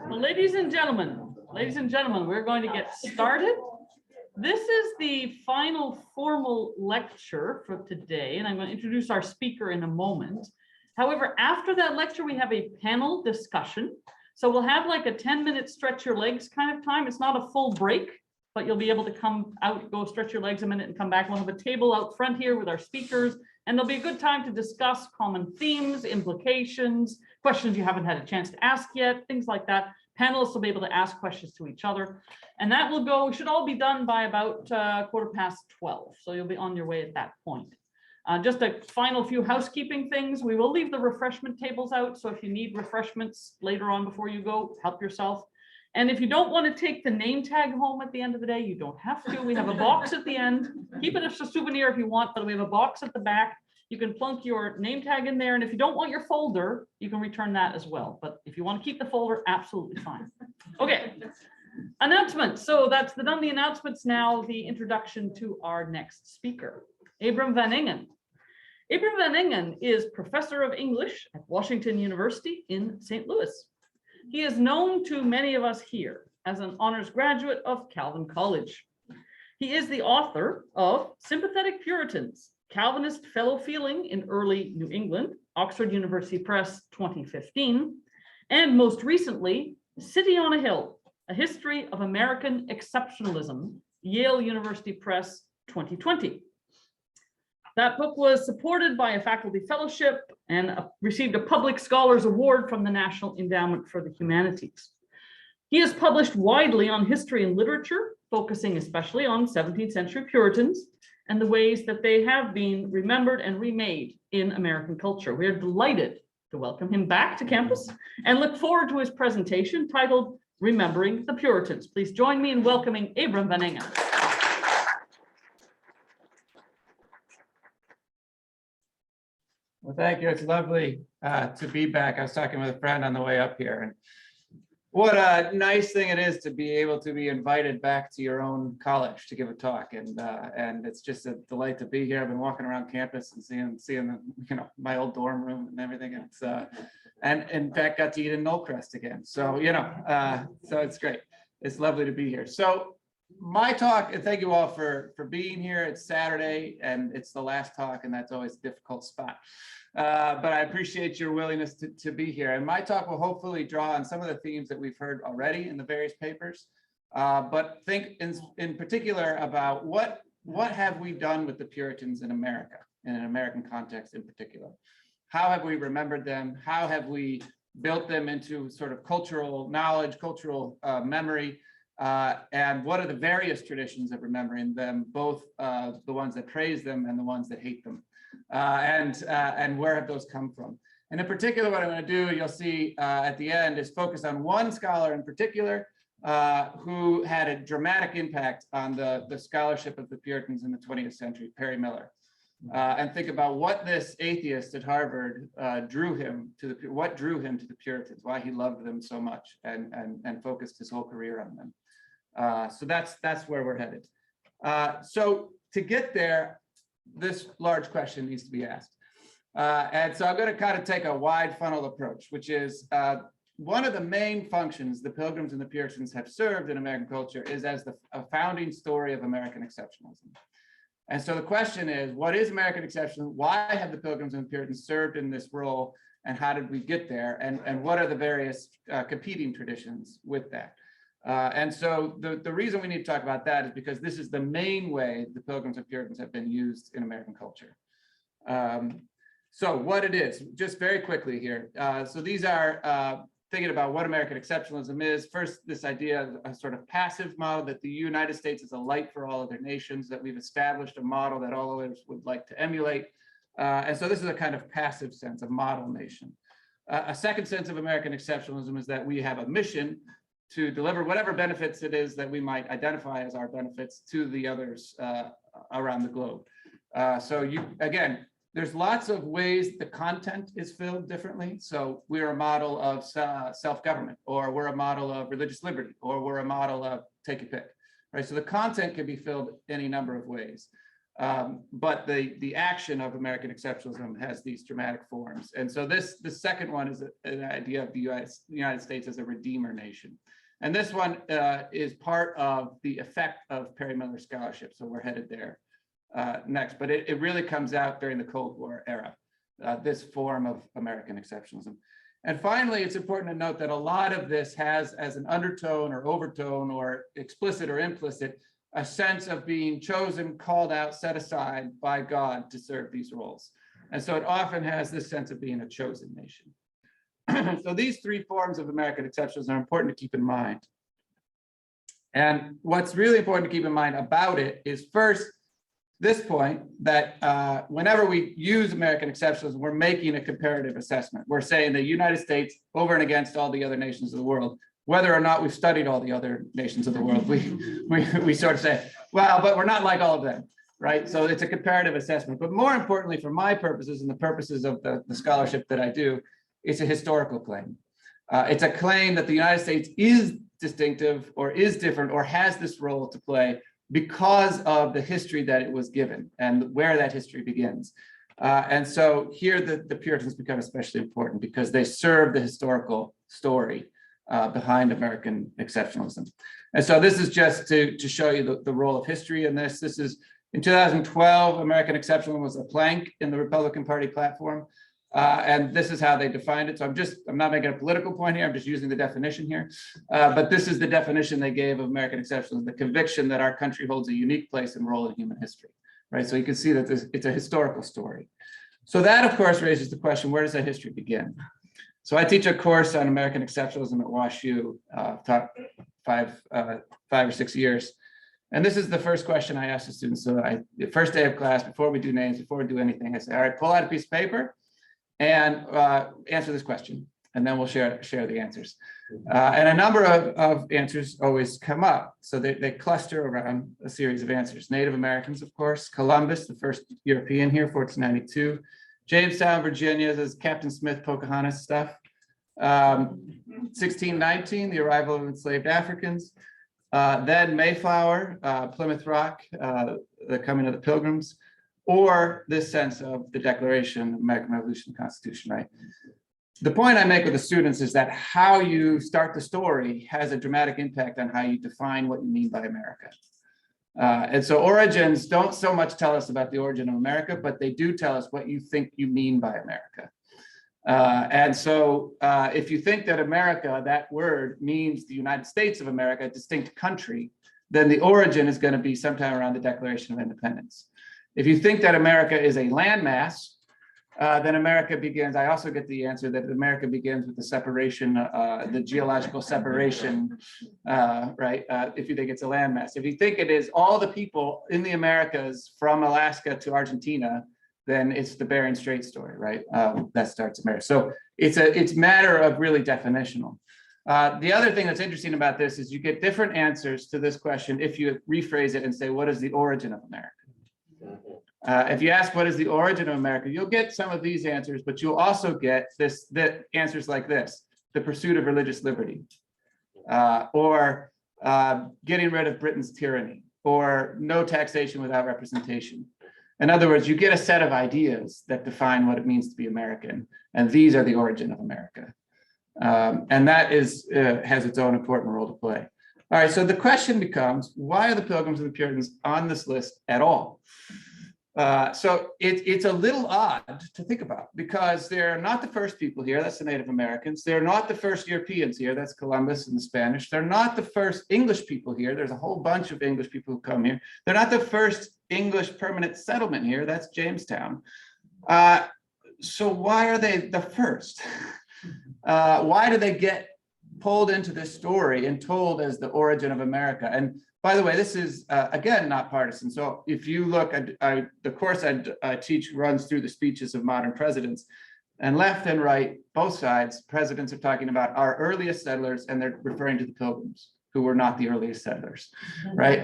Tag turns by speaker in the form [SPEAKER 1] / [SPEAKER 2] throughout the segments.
[SPEAKER 1] Well, ladies and gentlemen, we're going to get started. This is the final formal lecture for today, and I'm going to introduce our speaker in a moment. However, after that lecture, we have a panel discussion. So we'll have like a 10-minute stretch your legs kind of time. It's not a full break, but you'll be able to come out, go stretch your legs a minute and come back. We'll have a table out front here with our speakers, and there'll be a good time to discuss common themes, implications, questions you haven't had a chance to ask yet, things like that. Panelists will be able to ask questions to each other, and that will go, we should all be done by about 12:15. So you'll be on your way at that point. Just a final few housekeeping things. We will leave the refreshment tables out. So if you need refreshments later on before you go, help yourself. And if you don't want to take the name tag home at the end of the day, you don't have to. We have a box at the end. Keep it as a souvenir if you want, but we have a box at the back. You can plunk your name tag in there. And if you don't want your folder, you can return that as well. But if you want to keep the folder, absolutely fine. Okay. Announcements. So that's done the announcements. Now the introduction to our next speaker, Abram Van Engen. Abram Van Engen is professor of English at Washington University in St. Louis. He is known to many of us here as an honors graduate of Calvin College. He is the author of Sympathetic Puritans, Calvinist Fellow Feeling in Early New England, Oxford University Press, 2015, and most recently, City on a Hill, A History of American Exceptionalism, Yale University Press, 2020. That book was supported by a faculty fellowship and received a Public Scholars Award from the National Endowment for the Humanities. He has published widely on history and literature, focusing especially on 17th century Puritans and the ways that they have been remembered and remade in American culture. We are delighted to welcome him back to campus and look forward to his presentation titled Remembering the Puritans. Please join me in welcoming Abram Van Engen.
[SPEAKER 2] Well, thank you. It's lovely to be back. I was talking with a friend on the way up here, and what a nice thing it is to be able to be invited back to your own college to give a talk, and it's just a delight to be here. I've been walking around campus and seeing my old dorm room and everything. It's and in fact got to eat in Knollcrest again. So so it's great. It's lovely to be here. So my talk, and thank you all for being here. It's Saturday and it's the last talk, and that's always a difficult spot. But I appreciate your willingness to be here. And my talk will hopefully draw on some of the themes that we've heard already in the various papers, but think in particular about what have we done with the Puritans in America, in an American context in particular. How have we remembered them? How have we built them into sort of cultural knowledge, cultural memory? And what are the various traditions of remembering them, both the ones that praise them and the ones that hate them, and where have those come from? And in particular, what I'm going to do, you'll see at the end, is focus on one scholar in particular who had a dramatic impact on the scholarship of the Puritans in the 20th century, Perry Miller, and think about what this atheist at Harvard drew him to the Puritans, why he loved them so much, and focused his whole career on them. So that's where we're headed. So to get there, this large question needs to be asked. And so I'm going to kind of take a wide funnel approach, which is one of the main functions the Pilgrims and the Puritans have served in American culture is as a founding story of American exceptionalism. And so the question is, what is American exceptionalism? Why have the Pilgrims and the Puritans served in this role? And how did we get there? And what are the various competing traditions with that? And so the reason we need to talk about that is because this is the main way the Pilgrims and Puritans have been used in American culture. So what it is, just very quickly here. So these are thinking about what American exceptionalism is. First, this idea of a sort of passive model that the United States is a light for all other nations, that we've established a model that all others would like to emulate. And so this is a kind of passive sense of model nation. A second sense of American exceptionalism is that we have a mission to deliver whatever benefits it is that we might identify as our benefits to the others around the globe. So again, there's lots of ways the content is filled differently. So we're a model of self-government, or we're a model of religious liberty, or we're a model of take a pick, right? So the content can be filled any number of ways. But the action of American exceptionalism has these dramatic forms. And so the second one is an idea of the United States as a redeemer nation. And this one is part of the effect of Perry Miller scholarship. So we're headed there next, but it really comes out during the Cold War era, this form of American exceptionalism. And finally, it's important to note that a lot of this has as an undertone or overtone or explicit or implicit, a sense of being chosen, called out, set aside by God to serve these roles. And so it often has this sense of being a chosen nation. So these three forms of American exceptionalism are important to keep in mind. And what's really important to keep in mind about it is first, this point that whenever we use American exceptionalism, we're making a comparative assessment. We're saying the United States over and against all the other nations of the world, whether or not we've studied all the other nations of the world, we sort of say, well, but we're not like all of them, right? So it's a comparative assessment. But more importantly, for my purposes and the purposes of the scholarship that I do, it's a historical claim. It's a claim that the United States is distinctive or is different or has this role to play because of the history that it was given and where that history begins. And so here the Puritans become especially important because they serve the historical story behind American exceptionalism. And so this is just to show you the role of history in this. This is in 2012, American exceptionalism was a plank in the Republican Party platform. And this is how they defined it. So I'm not making a political point here. I'm just using the definition here. But this is the definition they gave of American exceptionalism, the conviction that our country holds a unique place and role in human history, right? So you can see that it's a historical story. So that, of course, raises the question, where does that history begin? So I teach a course on American exceptionalism at WashU, taught five or 6 years. And this is the first question I ask the students. So the first day of class, before we do names, before we do anything, I say, all right, pull out a piece of paper and answer this question, and then we'll share the answers. And a number of answers always come up. So they cluster around a series of answers. Native Americans, of course, Columbus, the first European here, 1492. Jamestown, Virginia, this is Captain Smith, Pocahontas stuff. 1619, the arrival of enslaved Africans. Then Mayflower, Plymouth Rock, the coming of the Pilgrims. Or this sense of the Declaration, American Revolution, Constitution, right? The point I make with the students is that how you start the story has a dramatic impact on how you define what you mean by America. And so origins don't so much tell us about the origin of America, but they do tell us what you think you mean by America. And so if you think that America, that word means the United States of America, a distinct country, then the origin is going to be sometime around the Declaration of Independence. If you think that America is a landmass, then America begins, I also get the answer that America begins with the separation, the geological separation, right? If you think it's a landmass. If you think it is all the people in the Americas from Alaska to Argentina, then it's the Bering Strait story, right? That starts America. So it's matter of really definitional. The other thing that's interesting about this is you get different answers to this question if you rephrase it and say, what is the origin of America? If you ask what is the origin of America, you'll get some of these answers, but you'll also get the answers like this: the pursuit of religious liberty, or getting rid of Britain's tyranny, or no taxation without representation. In other words, you get a set of ideas that define what it means to be American, and these are the origin of America. And that has its own important role to play. All right, so the question becomes, why are the Pilgrims and the Puritans on this list at all? So it's a little odd to think about because they're not the first people here, that's the Native Americans. They're not the first Europeans here, that's Columbus and the Spanish. They're not the first English people here, there's a whole bunch of English people who come here. They're not the first English permanent settlement here, that's Jamestown. So why are they the first? Why do they get pulled into this story and told as the origin of America? And by the way, this is, again, not partisan. So if you look at the course I teach runs through the speeches of modern presidents, and left and right, both sides, presidents are talking about our earliest settlers, and they're referring to the Pilgrims, who were not the earliest settlers, right?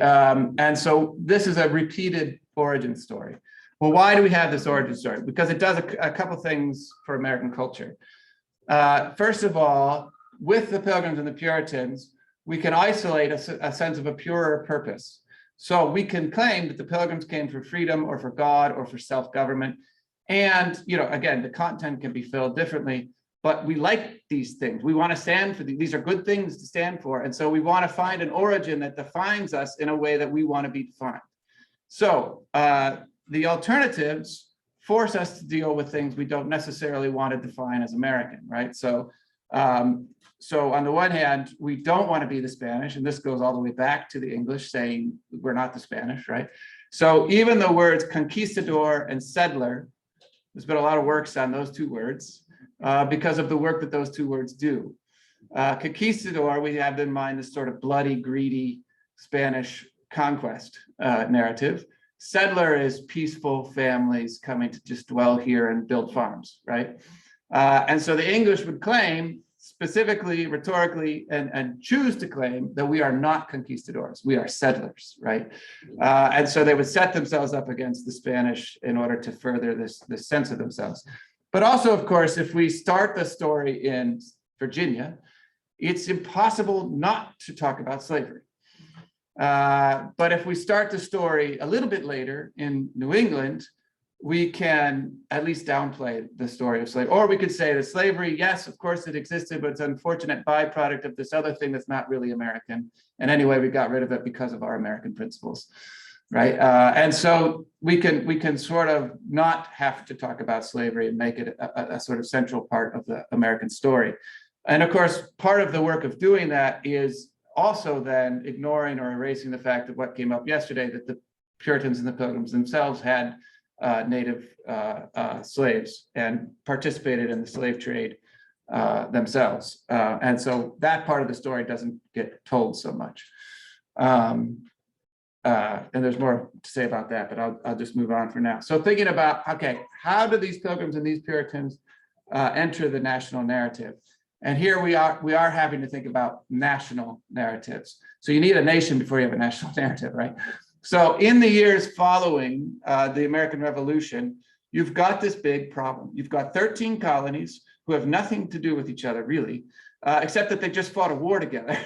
[SPEAKER 2] And so this is a repeated origin story. Well, why do we have this origin story? Because it does a couple things for American culture. First of all, with the Pilgrims and the Puritans, we can isolate a sense of a purer purpose. So we can claim that the Pilgrims came for freedom or for God or for self-government. And, again, the content can be filled differently, but we like these things. We want to stand for these are good things to stand for. And so we want to find an origin that defines us in a way that we want to be defined. So the alternatives force us to deal with things we don't necessarily want to define as American, right? So on the one hand, we don't want to be the Spanish, and this goes all the way back to the English saying we're not the Spanish, right? So even the words conquistador and settler, there's been a lot of works on those two words because of the work that those two words do. Conquistador, we have in mind this sort of bloody, greedy Spanish conquest narrative. Settler is peaceful families coming to just dwell here and build farms, right? And so the English would claim, specifically, rhetorically, and choose to claim that we are not conquistadors, we are settlers, right? And so they would set themselves up against the Spanish in order to further this sense of themselves. But also, of course, if we start the story in Virginia, it's impossible not to talk about slavery. But if we start the story a little bit later in New England, we can at least downplay the story of slavery. Or we could say that slavery, yes, of course it existed, but it's an unfortunate byproduct of this other thing that's not really American. And anyway, we got rid of it because of our American principles, right? And so we can sort of not have to talk about slavery and make it a sort of central part of the American story. And of course, part of the work of doing that is also then ignoring or erasing the fact of what came up yesterday, that the Puritans and the Pilgrims themselves had native slaves and participated in the slave trade themselves. And so that part of the story doesn't get told so much. And there's more to say about that, but I'll just move on for now. So thinking about, okay, how do these Pilgrims and these Puritans enter the national narrative? And here we are having to think about national narratives. So you need a nation before you have a national narrative, right? So in the years following the American Revolution, you've got this big problem. You've got 13 colonies who have nothing to do with each other, really, except that they just fought a war together.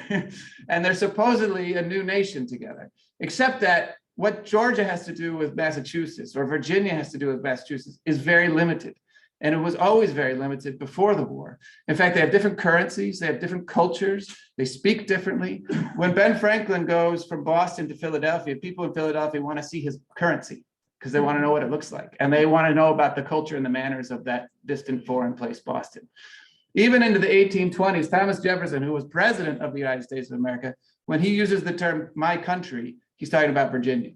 [SPEAKER 2] And they're supposedly a new nation together, except that what Georgia has to do with Massachusetts or Virginia has to do with Massachusetts is very limited. And it was always very limited before the war. In fact, they have different currencies, they have different cultures, they speak differently. When Ben Franklin goes from Boston to Philadelphia, people in Philadelphia want to see his currency because they want to know what it looks like. And they want to know about the culture and the manners of that distant foreign place, Boston. Even into the 1820s, Thomas Jefferson, who was president of the United States of America, when he uses the term my country, he's talking about Virginia.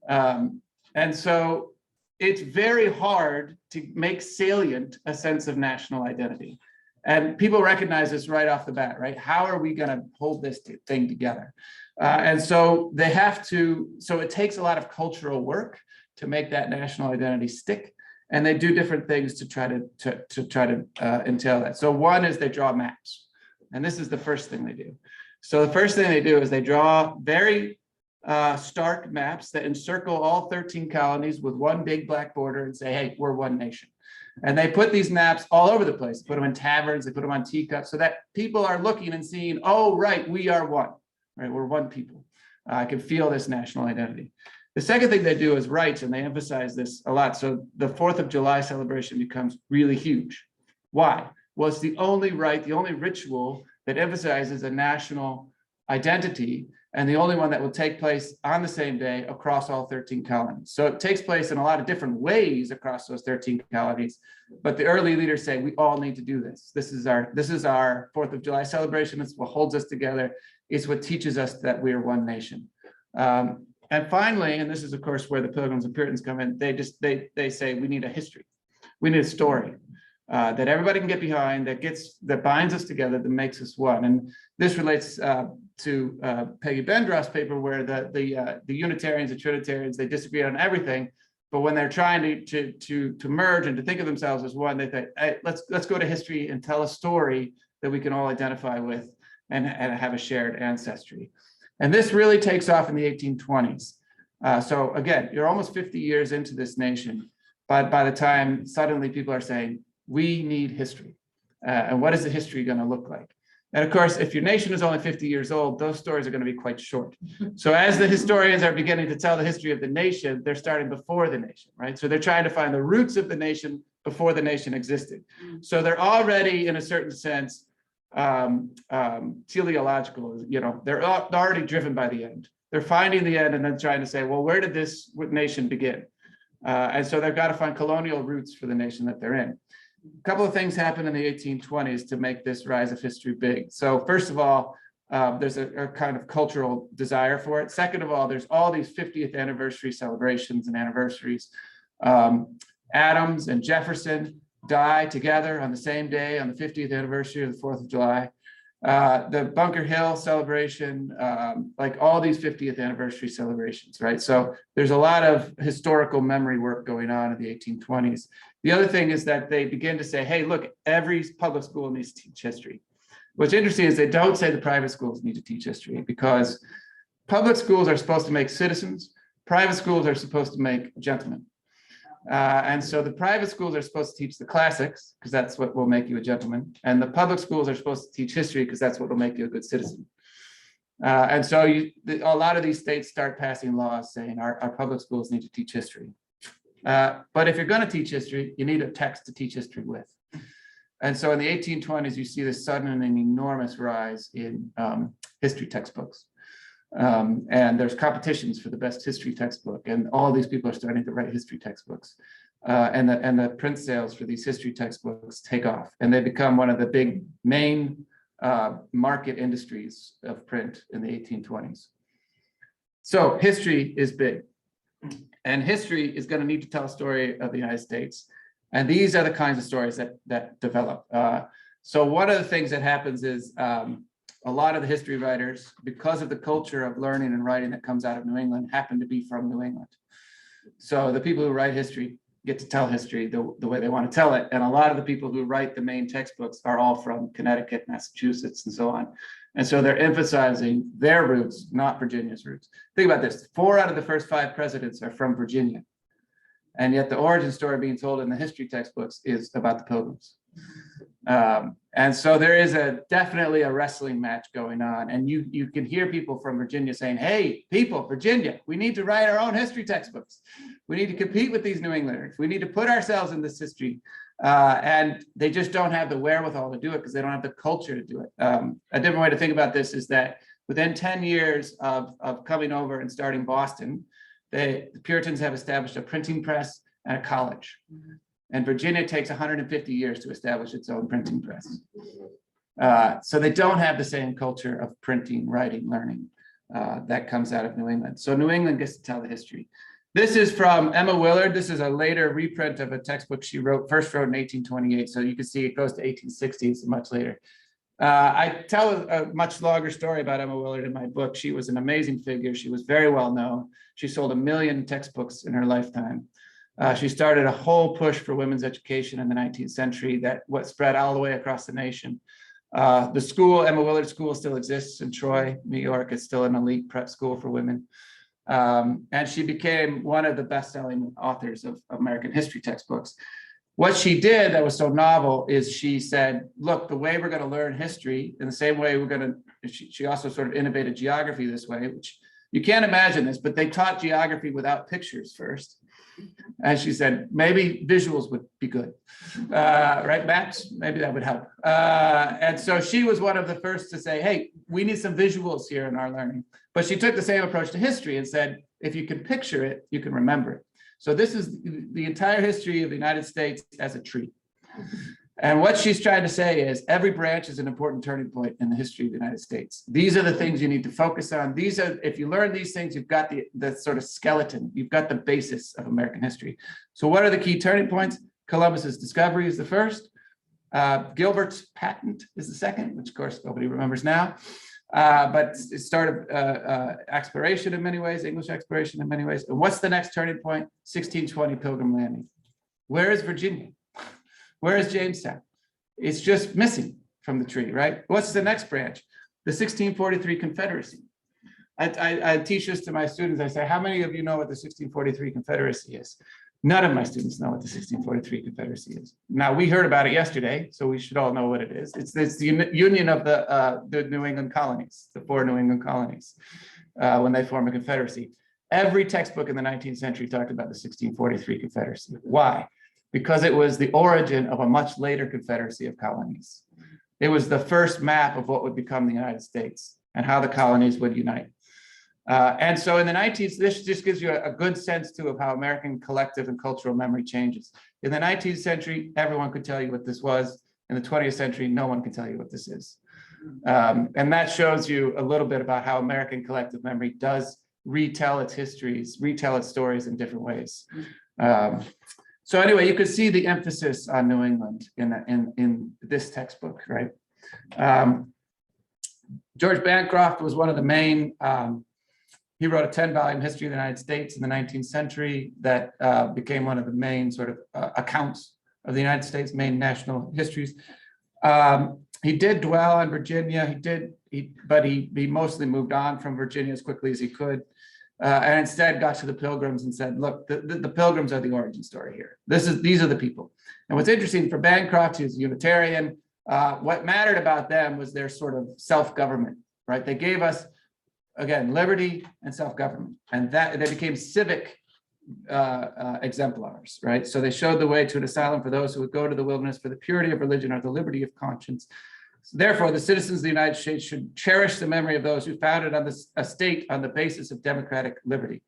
[SPEAKER 2] And so it's very hard to make salient a sense of national identity. And people recognize this right off the bat, right? How are we going to hold this thing together? And so they have to, so it takes a lot of cultural work to make that national identity stick. And they do different things to try to entail that. So one is they draw maps. And this is the first thing they do. So the first thing they do is they draw very stark maps that encircle all 13 colonies with one big black border and say, hey, we're one nation. And they put these maps all over the place. They put them in taverns, they put them on teacups so that people are looking and seeing, oh, right, we are one, right? We're one people. I can feel this national identity. The second thing they do is rights, and they emphasize this a lot. So the 4th of July celebration becomes really huge. Why? Well, it's the only rite, the only ritual that emphasizes a national identity, and the only one that will take place on the same day across all 13 colonies. So it takes place in a lot of different ways across those 13 colonies, but the early leaders say we all need to do this. This is our 4th of July celebration. It's what holds us together. It's what teaches us that we are one nation. And finally, and this is of course where the Pilgrims and Puritans come in, they say we need a history. We need a story that everybody can get behind, that binds us together, that makes us one. And this relates to Peggy Bendroth's paper, where the Unitarians and Trinitarians, they disagree on everything, but when they're trying to merge and to think of themselves as one, they think, hey, let's go to history and tell a story that we can all identify with and have a shared ancestry. And this really takes off in the 1820s. So again, you're almost 50 years into this nation, but by the time suddenly people are saying, we need history. And what is the history going to look like? And of course, if your nation is only 50 years old, those stories are going to be quite short. So as the historians are beginning to tell the history of the nation, they're starting before the nation, right? So they're trying to find the roots of the nation before the nation existed. So they're already, in a certain sense, teleological, they're already driven by the end. They're finding the end and then trying to say, well, where did this nation begin? And so they've got to find colonial roots for the nation that they're in. A couple of things happened in the 1820s to make this rise of history big. So first of all, there's a kind of cultural desire for it. Second of all, there's all these 50th anniversary celebrations and anniversaries. Adams and Jefferson die together on the same day on the 50th anniversary of the 4th of July. The Bunker Hill celebration, like all these 50th anniversary celebrations, right? So there's a lot of historical memory work going on in the 1820s. The other thing is that they begin to say, hey, look, every public school needs to teach history. What's interesting is they don't say the private schools need to teach history, because public schools are supposed to make citizens, private schools are supposed to make gentlemen. And so the private schools are supposed to teach the classics, because that's what will make you a gentleman. And the public schools are supposed to teach history, because that's what will make you a good citizen. And so a lot of these states start passing laws saying our public schools need to teach history. But if you're going to teach history, you need a text to teach history with. And so in the 1820s, you see this sudden and enormous rise in history textbooks. And there's competitions for the best history textbook, and all these people are starting to write history textbooks. And the print sales for these history textbooks take off, and they become one of the big main market industries of print in the 1820s. So history is big, and history is going to need to tell a story of the United States. And these are the kinds of stories that develop. So one of the things that happens is a lot of the history writers, because of the culture of learning and writing that comes out of New England, happen to be from New England. So the people who write history get to tell history the way they want to tell it. And a lot of the people who write the main textbooks are all from Connecticut, Massachusetts, and so on. And so they're emphasizing their roots, not Virginia's roots. Think about this. 4 out of the first 5 presidents are from Virginia. And yet the origin story being told in the history textbooks is about the Pilgrims. And so there is definitely a wrestling match going on. And you can hear people from Virginia saying, hey, people, Virginia, we need to write our own history textbooks. We need to compete with these New Englanders. We need to put ourselves in this history. And they just don't have the wherewithal to do it because they don't have the culture to do it. A different way to think about this is that within 10 years of coming over and starting Boston, the Puritans have established a printing press and a college. And Virginia takes 150 years to establish its own printing press. So they don't have the same culture of printing, writing, learning that comes out of New England. So New England gets to tell the history. This is from Emma Willard. This is a later reprint of a textbook she first wrote in 1828. So you can see it goes to 1860, so much later. I tell a much longer story about Emma Willard in my book. She was an amazing figure. She was very well known. She sold 1 million textbooks in her lifetime. She started a whole push for women's education in the 19th century that spread all the way across the nation. The school, Emma Willard School, still exists in Troy, New York. It's still an elite prep school for women. And she became one of the best-selling authors of American history textbooks. What she did that was so novel is she said, look, the way we're going to learn history, in the same way we're going to, she also sort of innovated geography this way, which you can't imagine this, but they taught geography without pictures first. And she said, maybe visuals would be good, right, maps? Maybe that would help. And so she was one of the first to say, hey, we need some visuals here in our learning. But she took the same approach to history and said, if you can picture it, you can remember it. So this is the entire history of the United States as a tree. And what she's trying to say is every branch is an important turning point in the history of the United States. These are the things you need to focus on. These are, if you learn these things, you've got the sort of skeleton, you've got the basis of American history. So what are the key turning points? Columbus's discovery is the first. Gilbert's patent is the second, which of course nobody remembers now. But it started exploration in many ways, English exploration in many ways. And what's the next turning point? 1620 Pilgrim landing. Where is Virginia? Where is Jamestown? It's just missing from the tree, right? What's the next branch? The 1643 Confederacy. I teach this to my students. I say, how many of you know what the 1643 Confederacy is? None of my students know what the 1643 Confederacy is. Now, we heard about it yesterday, so we should all know what it is. It's the union of the New England colonies, the 4 New England colonies, when they form a confederacy. Every textbook in the 19th century talked about the 1643 Confederacy. Why? Because it was the origin of a much later confederacy of colonies. It was the first map of what would become the United States and how the colonies would unite. And so in the 19th, this just gives you a good sense too of how American collective and cultural memory changes. In the 19th century, everyone could tell you what this was. In the 20th century, no one can tell you what this is. And that shows you a little bit about how American collective memory does retell its histories, retell its stories in different ways. So anyway, you could see the emphasis on New England in this textbook, right? George Bancroft was one of the main, he wrote a 10-volume history of the United States in the 19th century that became one of the main sort of accounts of the United States, main national histories. He did dwell on Virginia, but he mostly moved on from Virginia as quickly as he could. And instead got to the Pilgrims and said, look, the Pilgrims are the origin story here. These are the people. And what's interesting for Bancroft, who's a Unitarian, what mattered about them was their sort of self-government, right? They gave us, again, liberty and self-government, and that they became civic exemplars, right? So they showed the way to an asylum for those who would go to the wilderness for the purity of religion or the liberty of conscience. Therefore, the citizens of the United States should cherish the memory of those who founded a state on the basis of democratic liberty.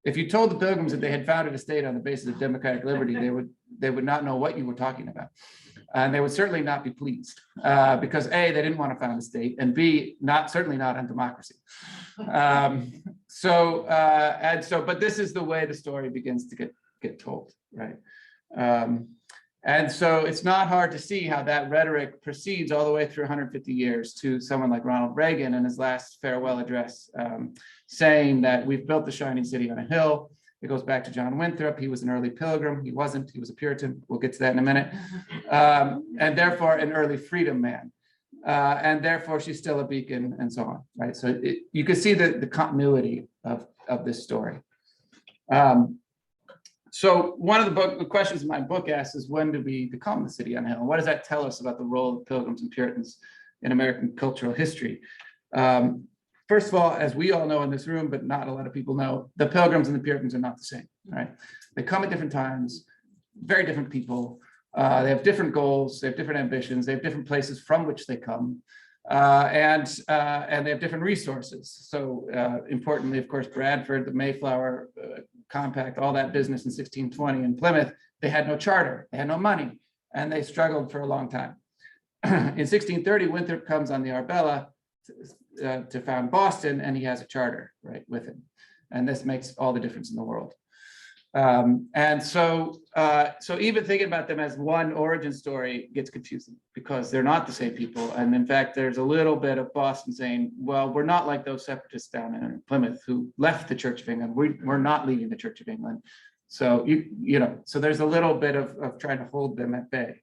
[SPEAKER 2] If you told the Pilgrims that they had founded a state on the basis of democratic liberty, they would not know what you were talking about. And they would certainly not be pleased because A, they didn't want to found a state, and B, certainly not on democracy. But this is the way the story begins to get told, right? And so it's not hard to see how that rhetoric proceeds all the way through 150 years to someone like Ronald Reagan in his last farewell address, saying that we've built the shining city on a hill. It goes back to John Winthrop. He was an early Pilgrim. He wasn't. He was a Puritan. We'll get to that in a minute. And therefore an early freedom man. And therefore she's still a beacon and so on, right? So you can see the continuity of this story. So one of the questions in my book asks is, when did we become the city on a hill? And what does that tell us about the role of Pilgrims and Puritans in American cultural history? First of all, as we all know in this room, but not a lot of people know, the Pilgrims and the Puritans are not the same, right? They come at different times, very different people. They have different goals, they have different ambitions, they have different places from which they come, and they have different resources. So importantly, of course, Bradford, the Mayflower Compact, all that business in 1620 in Plymouth, they had no charter, they had no money, and they struggled for a long time. In 1630, Winthrop comes on the Arbella to found Boston, and he has a charter, right, with him. And this makes all the difference in the world. So even thinking about them as one origin story gets confusing because they're not the same people. And in fact, there's a little bit of Boston saying, well, we're not like those separatists down in Plymouth who left the Church of England. We're not leaving the Church of England. So, so there's a little bit of trying to hold them at bay.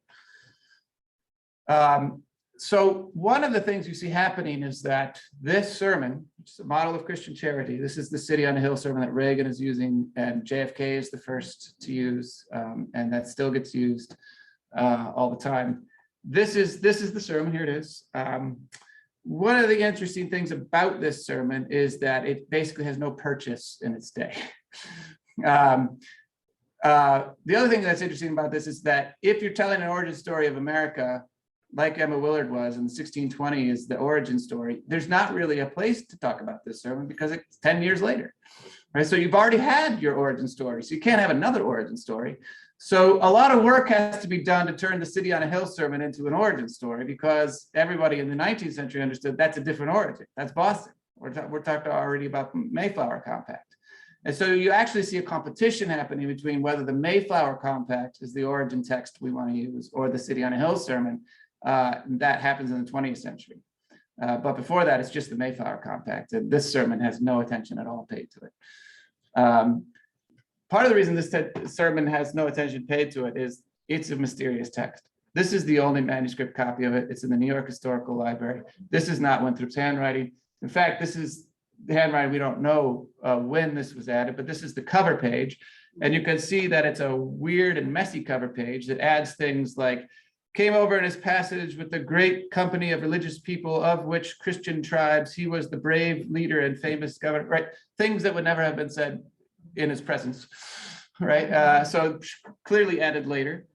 [SPEAKER 2] So one of the things you see happening is that this sermon, which is a model of Christian charity, this is the City on a Hill sermon that Reagan is using, and JFK is the first to use, and that still gets used all the time. This is the sermon, here it is. One of the interesting things about this sermon is that it basically has no purchase in its day. The other thing that's interesting about this is that if you're telling an origin story of America, like Emma Willard was in 1620 is the origin story, there's not really a place to talk about this sermon because it's 10 years later, right? So you've already had your origin story, so you can't have another origin story. So a lot of work has to be done to turn the City on a Hill sermon into an origin story because everybody in the 19th century understood that's a different origin. That's Boston. We're talking already about the Mayflower Compact. And so you actually see a competition happening between whether the Mayflower Compact is the origin text we want to use or the City on a Hill sermon. That happens in the 20th century. But before that, it's just the Mayflower Compact. And this sermon has no attention at all paid to it. Part of the reason this sermon has no attention paid to it is it's a mysterious text. This is the only manuscript copy of it. It's in the New York Historical Library. This is not Winthrop's handwriting. In fact, this is the handwriting. We don't know when this was added, but this is the cover page. And you can see that it's a weird and messy cover page that adds things like, came over in his passage with the great company of religious people, of which Christian tribes, he was the brave leader and famous governor, right? Things that would never have been said in his presence, right? So clearly added later.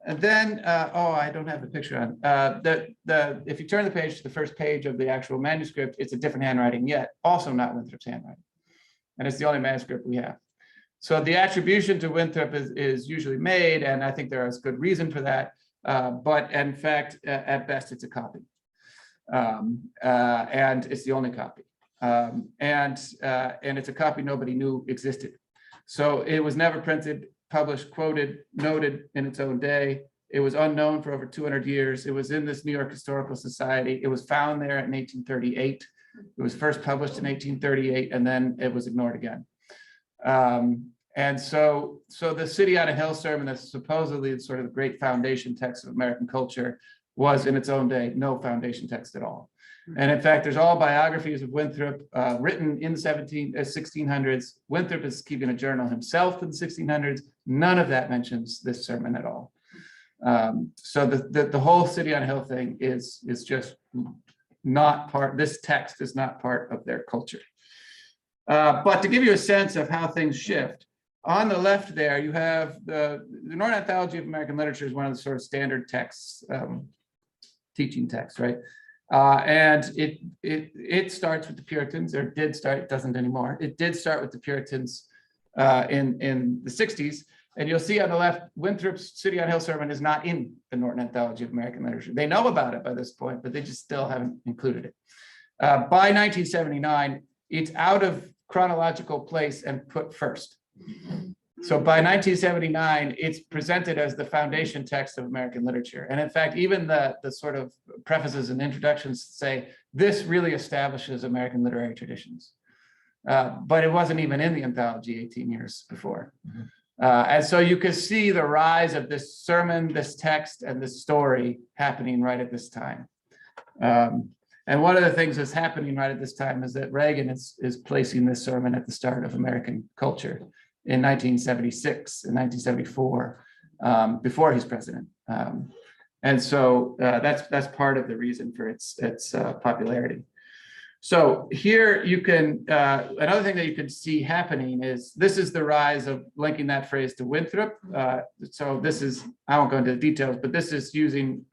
[SPEAKER 2] And then, oh, I don't have the picture on. If you turn the page to the first page of the actual manuscript, it's a different handwriting yet, also not Winthrop's handwriting. And it's the only manuscript we have. So the attribution to Winthrop is usually made, and I think there is good reason for that. But in fact, at best, it's a copy. And it's the only copy. And it's a copy nobody knew existed. So it was never printed, published, quoted, noted in its own day. It was unknown for over 200 years. It was in this New York Historical Society. It was found there in 1838. It was first published in 1838, and then it was ignored again. And so the City on a Hill sermon, that's supposedly sort of the great foundation text of American culture, was in its own day no foundation text at all. And in fact, there's all biographies of Winthrop written in the 1600s. Winthrop is keeping a journal himself in the 1600s. None of that mentions this sermon at all. So the whole City on a Hill thing is just not part, this text is not part of their culture. But to give you a sense of how things shift, on the left there, you have the Norton Anthology of American Literature is one of the sort of standard texts, teaching texts, right? And it starts with the Puritans, or did start, it doesn't anymore. It did start with the Puritans in the 60s. And you'll see on the left, Winthrop's City on a Hill sermon is not in the Norton Anthology of American Literature. They know about it by this point, but they just still haven't included it. By 1979, it's out of chronological place and put first. So by 1979, it's presented as the foundation text of American literature. And in fact, even the sort of prefaces and introductions say, this really establishes American literary traditions. But it wasn't even in the anthology 18 years before. And so you can see the rise of this sermon, this text, and this story happening right at this time. And one of the things that's happening right at this time is that Reagan is placing this sermon at the start of American culture in 1976 and 1974, before he's president. And so that's part of the reason for its popularity. So here you can, another thing that you can see happening is, this is the rise of linking that phrase to Winthrop. So this is, I won't go into the details, but this is using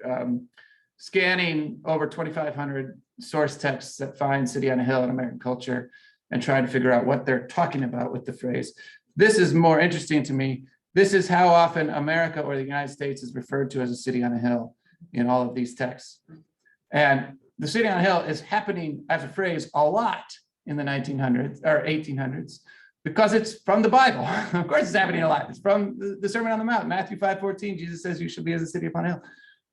[SPEAKER 2] scanning over 2,500 source texts that find City on a Hill in American culture and trying to figure out what they're talking about with the phrase. This is more interesting to me. This is how often America or the United States is referred to as a city on a hill in all of these texts. And the city on a hill is happening as a phrase a lot in the 1900s or 1800s because it's from the Bible. Of course, it's happening a lot. It's from the Sermon on the Mount, Matthew 5:14. Jesus says, "You shall be as a city upon a hill,"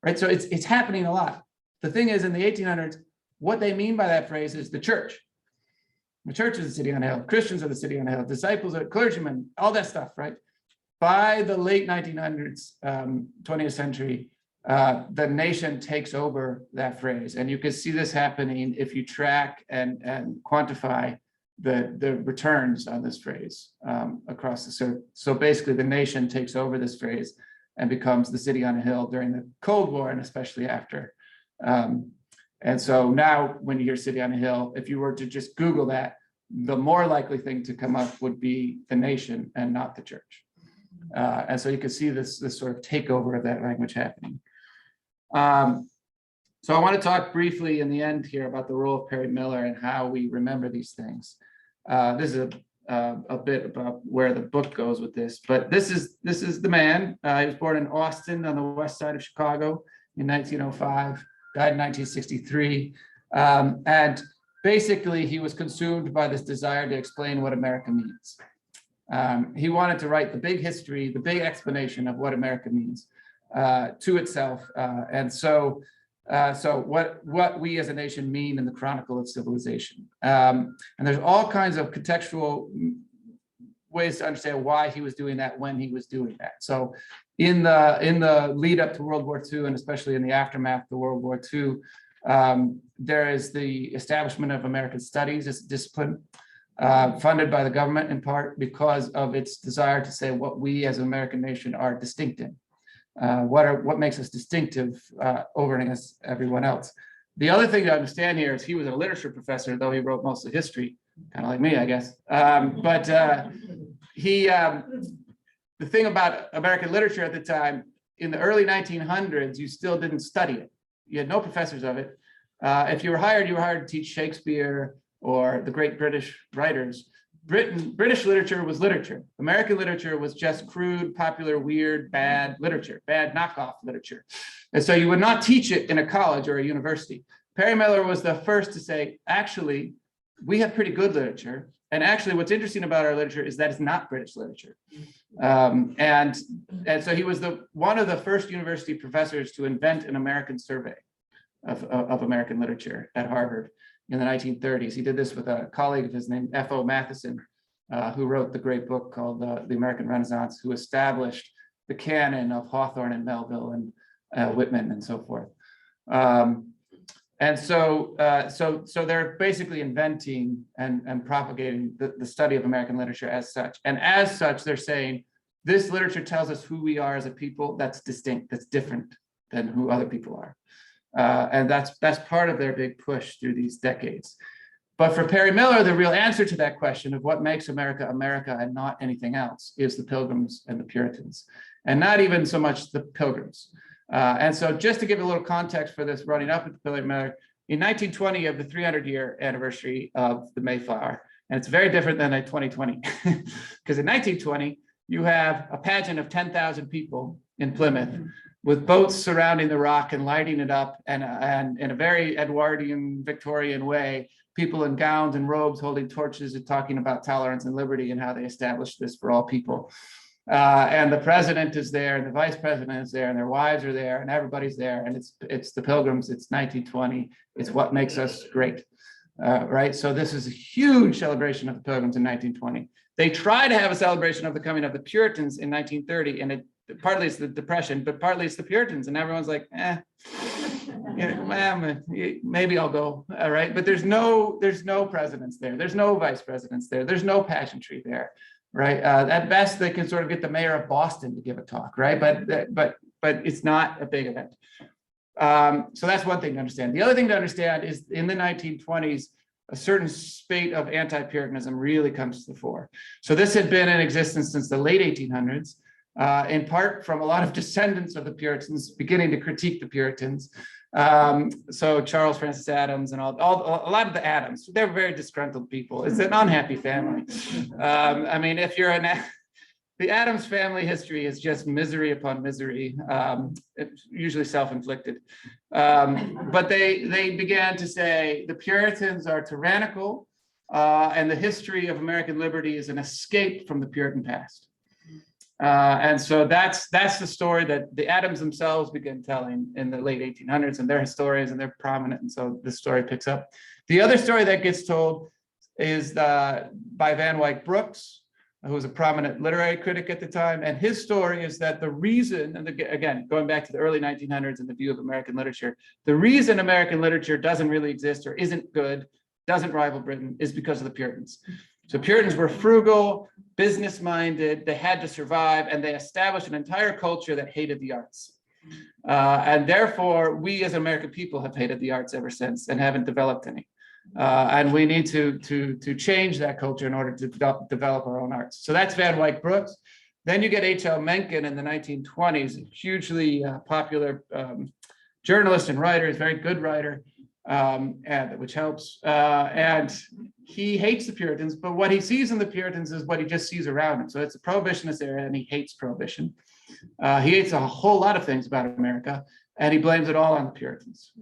[SPEAKER 2] right? So it's happening a lot. The thing is, in the 1800s, what they mean by that phrase is the church. The church is the city on a hill. Christians are the city on a hill. Disciples are clergymen. All that stuff, right? By the late 1900s, 20th century, the nation takes over that phrase. And you can see this happening if you track and quantify the returns on this phrase across the, so basically the nation takes over this phrase and becomes the city on a hill during the Cold War and especially after. And so now when you hear city on a hill, if you were to just Google that, the more likely thing to come up would be the nation and not the church. And so you can see this sort of takeover of that language happening. So I want to talk briefly in the end here about the role of Perry Miller and how we remember these things. This is a bit about where the book goes with this, but this is the man. He was born in Austin on the west side of Chicago in 1905, died in 1963. And basically he was consumed by this desire to explain what America means. He wanted to write the big history, the big explanation of what America means to itself. And so what we as a nation mean in the Chronicle of Civilization. And there's all kinds of contextual ways to understand why he was doing that when he was doing that. So in the lead up to World War II, and especially in the aftermath of World War II, there is the establishment of American studies as a discipline. funded by the government in part because of its desire to say what we as an American nation are distinct in. What makes us distinctive over and against everyone else. The other thing to understand here is he was a literature professor, though he wrote most of history, kind of like me, I guess. The thing about American literature at the time, in the early 1900s, you still didn't study it. You had no professors of it. If you were hired to teach Shakespeare or the great British writers. British literature was literature. American literature was just crude, popular, weird, bad literature, bad knockoff literature. And so you would not teach it in a college or a university. Perry Miller was the first to say, actually, we have pretty good literature. And actually, what's interesting about our literature is that it's not British literature. And so he was one of the first university professors to invent an American survey of American literature at Harvard in the 1930s. He did this with a colleague of his named F.O. Matheson, who wrote the great book called The American Renaissance, who established the canon of Hawthorne and Melville and Whitman and so forth. And so they're basically inventing and propagating the study of American literature as such. And as such, they're saying, this literature tells us who we are as a people that's distinct, that's different than who other people are. And that's part of their big push through these decades. But for Perry Miller, the real answer to that question of what makes America America and not anything else is the Pilgrims and the Puritans, and not even so much the Pilgrims. And so just to give a little context for this running up at the Perry Miller, in 1920 of the 300-year anniversary of the Mayflower, and it's very different than in 2020, because in 1920, you have a pageant of 10,000 people in Plymouth with boats surrounding the rock and lighting it up, and in a very Edwardian, Victorian way, people in gowns and robes holding torches and talking about tolerance and liberty and how they established this for all people. And the president is there, and the vice president is there, and their wives are there, and everybody's there, and it's the Pilgrims, it's 1920, it's what makes us great, right? So this is a huge celebration of the Pilgrims in 1920. They try to have a celebration of the coming of the Puritans in 1930, and partly it's the Depression, but partly it's the Puritans, and everyone's like, maybe I'll go, all right? But there's no presidents there, there's no vice presidents there, there's no pageantry there, right? At best, they can sort of get the mayor of Boston to give a talk, right? But it's not a big event. So that's one thing to understand. The other thing to understand is in the 1920s, a certain spate of anti-Puritanism really comes to the fore. So this had been in existence since the late 1800s, in part from a lot of descendants of the Puritans beginning to critique the Puritans. So Charles Francis Adams and a lot of the Adams, they're very disgruntled people. It's an unhappy family. I mean, if you're the Adams family history is just misery upon misery, it's usually self-inflicted. But they began to say the Puritans are tyrannical, and the history of American liberty is an escape from the Puritan past. And so that's the story that the Adams themselves began telling in the late 1800s, and they're historians and they're prominent, and so this story picks up. The other story that gets told is by Van Wyck Brooks, who was a prominent literary critic at the time, and his story is that the reason, and again, going back to the early 1900s and the view of American literature, the reason American literature doesn't really exist or isn't good, doesn't rival Britain, is because of the Puritans. So Puritans were frugal, business-minded, they had to survive, and they established an entire culture that hated the arts. And therefore, we as American people have hated the arts ever since and haven't developed any. And we need to change that culture in order to develop our own arts. So that's Van Wyck Brooks. Then you get H.L. Mencken in the 1920s, a hugely popular journalist and writer, he's a very good writer, which helps. And he hates the Puritans, but what he sees in the Puritans is what he just sees around him. So it's a prohibitionist era, and he hates prohibition. He hates a whole lot of things about America, and he blames it all on the Puritans.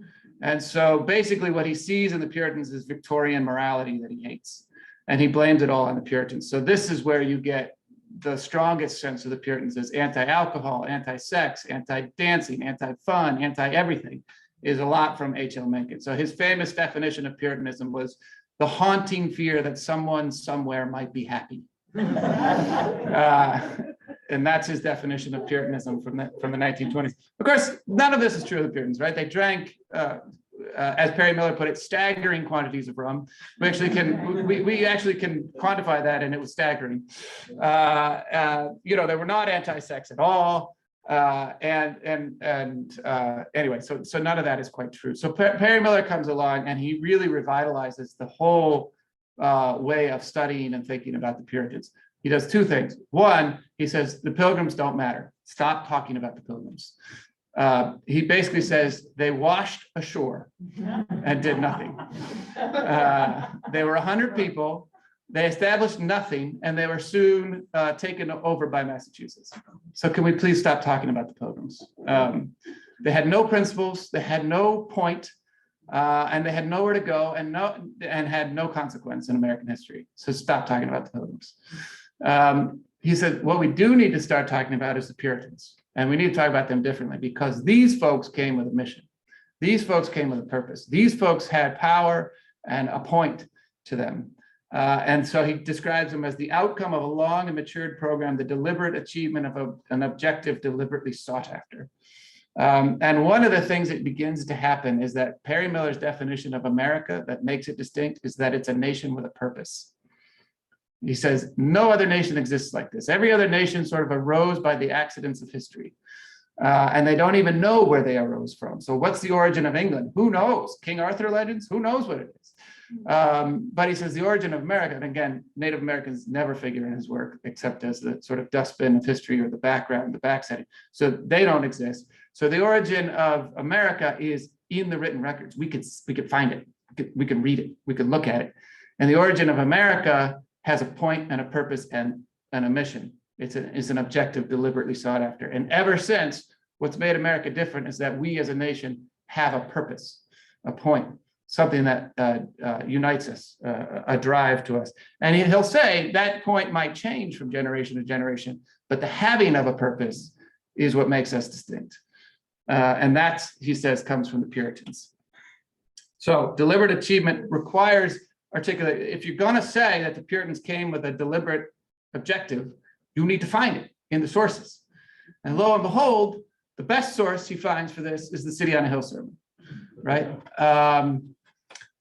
[SPEAKER 2] And so basically what he sees in the Puritans is Victorian morality that he hates, and he blames it all on the Puritans. So this is where you get the strongest sense of the Puritans as anti-alcohol, anti-sex, anti-dancing, anti-fun, anti-everything, is a lot from H.L. Mencken. So his famous definition of Puritanism was the haunting fear that someone somewhere might be happy. And that's his definition of Puritanism from the 1920s. Of course, none of this is true of the Puritans, right? They drank as Perry Miller put it, staggering quantities of rum. We actually can quantify that, and it was staggering. They were not anti-sex at all. Anyway, so none of that is quite true. So Perry Miller comes along and he really revitalizes the whole way of studying and thinking about the Puritans. He does two things. One, he says the Pilgrims don't matter. Stop talking about the Pilgrims. He basically says they washed ashore and did nothing. They were 100 people. They established nothing, and they were soon taken over by Massachusetts. So can we please stop talking about the Pilgrims? They had no principles, they had no point, and they had nowhere to go, and had no consequence in American history. So stop talking about the Pilgrims. He said, what we do need to start talking about is the Puritans, and we need to talk about them differently, because these folks came with a mission. These folks came with a purpose. These folks had power and a point to them. And so he describes them as the outcome of a long and matured program, the deliberate achievement of an objective deliberately sought after. And one of the things that begins to happen is that Perry Miller's definition of America that makes it distinct is that it's a nation with a purpose. He says, no other nation exists like this. Every other nation sort of arose by the accidents of history. And they don't even know where they arose from. So what's the origin of England? Who knows? King Arthur legends? Who knows what it is? But he says the origin of America, and again, Native Americans never figure in his work except as the sort of dustbin of history or the background, the backsetting. So they don't exist. So the origin of America is in the written records. We could find it. We can read it. We can look at it. And the origin of America has a point and a purpose and a mission. It's an objective deliberately sought after. And ever since, what's made America different is that we as a nation have a purpose, a point, something that unites us, a drive to us. And he'll say that point might change from generation to generation, but the having of a purpose is what makes us distinct. And that, he says, comes from the Puritans. So deliberate achievement requires articulate. If you're going to say that the Puritans came with a deliberate objective, you need to find it in the sources. And lo and behold, the best source he finds for this is the City on a Hill sermon, right?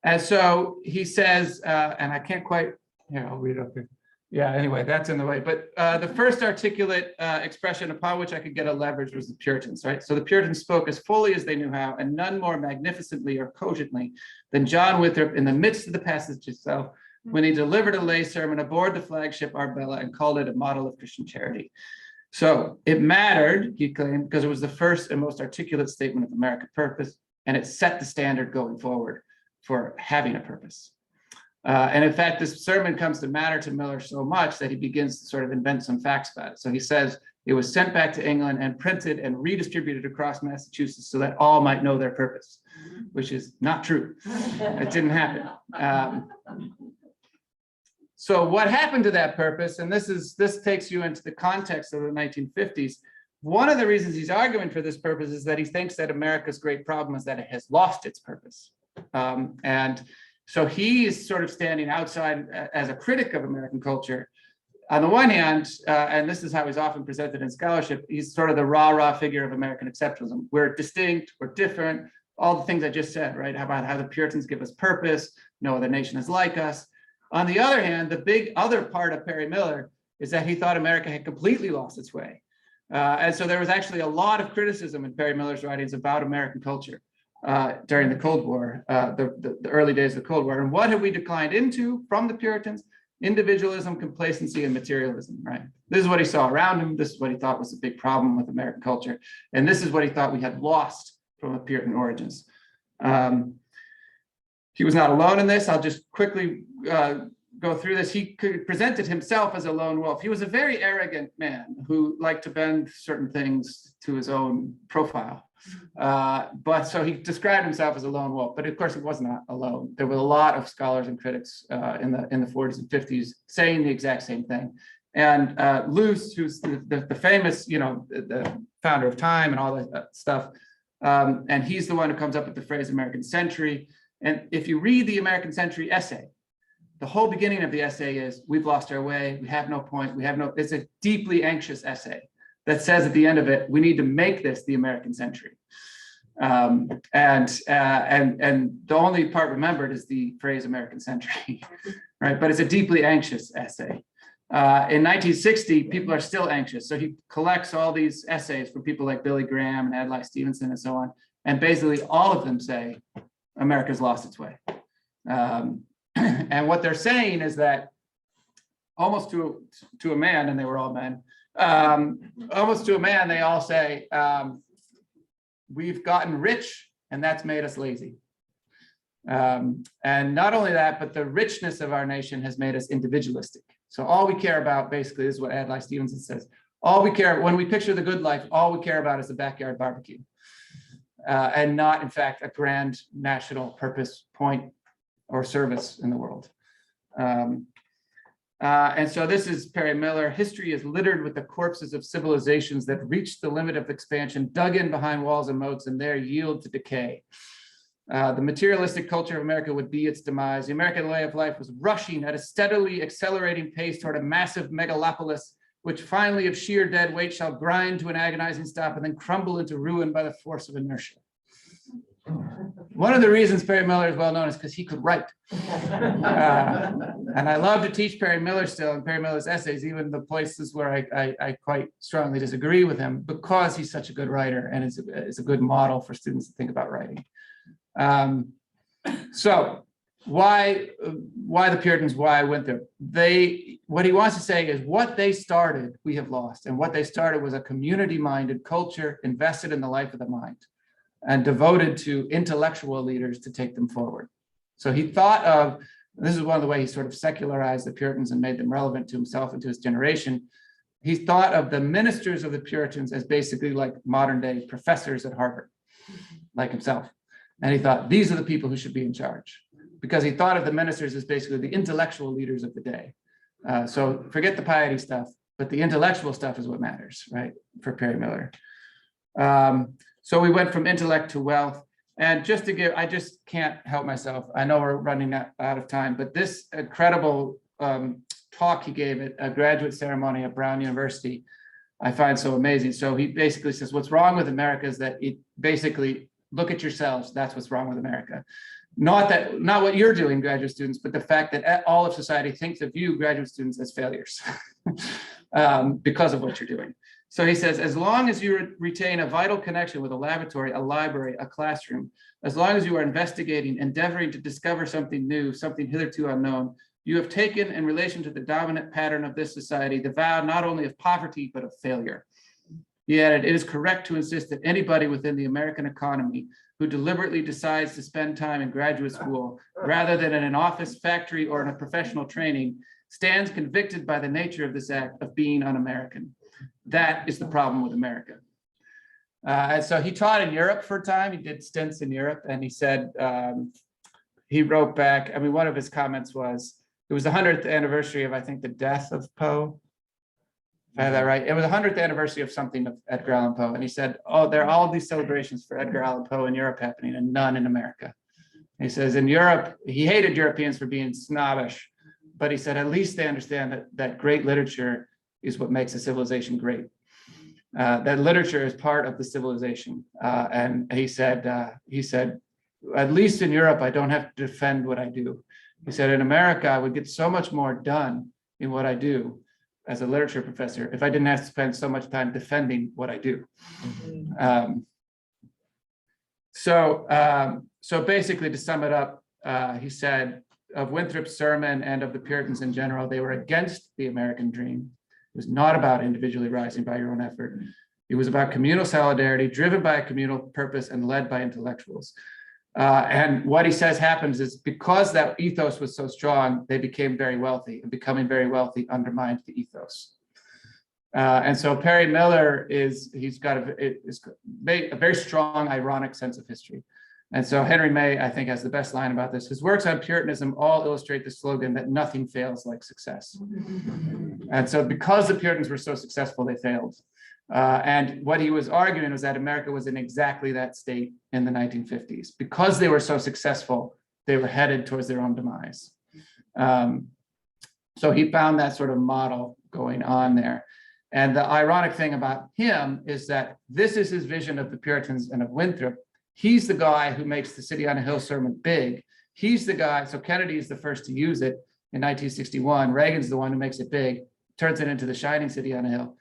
[SPEAKER 2] And so he says, and I can't quite, here, I'll read it up here. Yeah, anyway, that's in the way. But the first articulate expression upon which I could get a leverage was the Puritans, right? So the Puritans spoke as fully as they knew how, and none more magnificently or cogently than John Winthrop in the midst of the passage itself, when he delivered a lay sermon aboard the flagship Arbella and called it a model of Christian charity. So it mattered, he claimed, because it was the first and most articulate statement of American purpose, and it set the standard going forward for having a purpose. And in fact, this sermon comes to matter to Miller so much that he begins to sort of invent some facts about it. So he says it was sent back to England and printed and redistributed across Massachusetts so that all might know their purpose, which is not true. It didn't happen. So what happened to that purpose, and this takes you into the context of the 1950s. One of the reasons he's arguing for this purpose is that he thinks that America's great problem is that it has lost its purpose. And so he's sort of standing outside as a critic of American culture. On the one hand, and this is how he's often presented in scholarship, he's sort of the rah-rah figure of American exceptionalism. We're distinct, we're different, all the things I just said, right? About how the Puritans give us purpose, no other nation is like us. On the other hand, the big other part of Perry Miller is that he thought America had completely lost its way. And so there was actually a lot of criticism in Perry Miller's writings about American culture during the Cold War, the early days of the Cold War. And what have we declined into from the Puritans? Individualism, complacency, and materialism, right? This is what he saw around him. This is what he thought was a big problem with American culture. And this is what he thought we had lost from the Puritan origins. He was not alone in this. I'll just quickly go through this. He presented himself as a lone wolf. He was a very arrogant man who liked to bend certain things to his own profile. But so he described himself as a lone wolf, but of course he was not alone. There were a lot of scholars and critics in the 40s and 50s saying the exact same thing. And Luce, who's the famous, the founder of Time and all that stuff, and he's the one who comes up with the phrase American Century. And if you read the American Century essay, the whole beginning of the essay is, we've lost our way, we have no point, it's a deeply anxious essay that says at the end of it, we need to make this the American century. And the only part remembered is the phrase American century, right? But it's a deeply anxious essay. In 1960, people are still anxious. So he collects all these essays from people like Billy Graham and Adlai Stevenson and so on. And basically all of them say, America's lost its way. And what they're saying is that almost to a man, and they were all men, almost to a man, they all say, we've gotten rich and that's made us lazy. And not only that, but the richness of our nation has made us individualistic. So all we care about, basically, this is what Adlai Stevenson says, all we care, when we picture the good life, all we care about is the backyard barbecue. And not, in fact, a grand national purpose, point, or service in the world. And so this is Perry Miller. History is littered with the corpses of civilizations that reached the limit of expansion, dug in behind walls and moats, and there yield to decay. The materialistic culture of America would be its demise. The American way of life was rushing at a steadily accelerating pace toward a massive megalopolis, which finally of sheer dead weight shall grind to an agonizing stop and then crumble into ruin by the force of inertia. One of the reasons Perry Miller is well known is because he could write. And I love to teach Perry Miller still, and Perry Miller's essays, even the places where I quite strongly disagree with him, because he's such a good writer and is a good model for students to think about writing. So why the Puritans, why Winthrop? What he wants to say is what they started, we have lost. And what they started was a community-minded culture invested in the life of the mind and devoted to intellectual leaders to take them forward. So he thought of, this is one of the ways he sort of secularized the Puritans and made them relevant to himself and to his generation. He thought of the ministers of the Puritans as basically like modern day professors at Harvard, like himself. And he thought, these are the people who should be in charge, because he thought of the ministers as basically the intellectual leaders of the day. So forget the piety stuff, but the intellectual stuff is what matters, right, for Perry Miller. So we went from intellect to wealth. And just to give, I just can't help myself. I know we're running out of time, but this incredible talk he gave at a graduate ceremony at Brown University, I find so amazing. So he basically says, what's wrong with America is that it basically, look at yourselves, that's what's wrong with America. Not what you're doing, graduate students, but the fact that all of society thinks of you, graduate students, as failures because of what you're doing. So he says, as long as you retain a vital connection with a laboratory, a library, a classroom, as long as you are investigating, endeavoring to discover something new, something hitherto unknown, you have taken, in relation to the dominant pattern of this society, the vow not only of poverty, but of failure. He added, it is correct to insist that anybody within the American economy who deliberately decides to spend time in graduate school, rather than in an office, factory, or in a professional training, stands convicted by the nature of this act of being un-American. That is the problem with America. And so he taught in Europe for a time. He did stints in Europe, and he said, he wrote back, I mean, one of his comments was, it was the 100th anniversary of, I think, the death of Poe. If I have that right. It was the 100th anniversary of something of Edgar Allan Poe. And he said, oh, there are all these celebrations for Edgar Allan Poe in Europe happening and none in America. And he says in Europe, he hated Europeans for being snobbish, but he said, at least they understand that great literature is what makes a civilization great. That literature is part of the civilization. And he said, at least in Europe, I don't have to defend what I do. He said, in America, I would get so much more done in what I do as a literature professor if I didn't have to spend so much time defending what I do. So basically, to sum it up, he said, of Winthrop's sermon and of the Puritans in general, they were against the American dream. It was not about individually rising by your own effort. It was about communal solidarity, driven by a communal purpose and led by intellectuals. And what he says happens is because that ethos was so strong, they became very wealthy, and becoming very wealthy undermined the ethos. And so Perry Miller he's got a very strong ironic sense of history. And so Henry May, I think, has the best line about this. His works on Puritanism all illustrate the slogan that nothing fails like success. And so because the Puritans were so successful, they failed. And what he was arguing was that America was in exactly that state in the 1950s. Because they were so successful, they were headed towards their own demise. So he found that sort of model going on there. And the ironic thing about him is that this is his vision of the Puritans and of Winthrop. He's the guy who makes the City on a Hill sermon big. He's the guy, so Kennedy is the first to use it in 1961. Reagan's the one who makes it big, turns it into the shining city on a hill.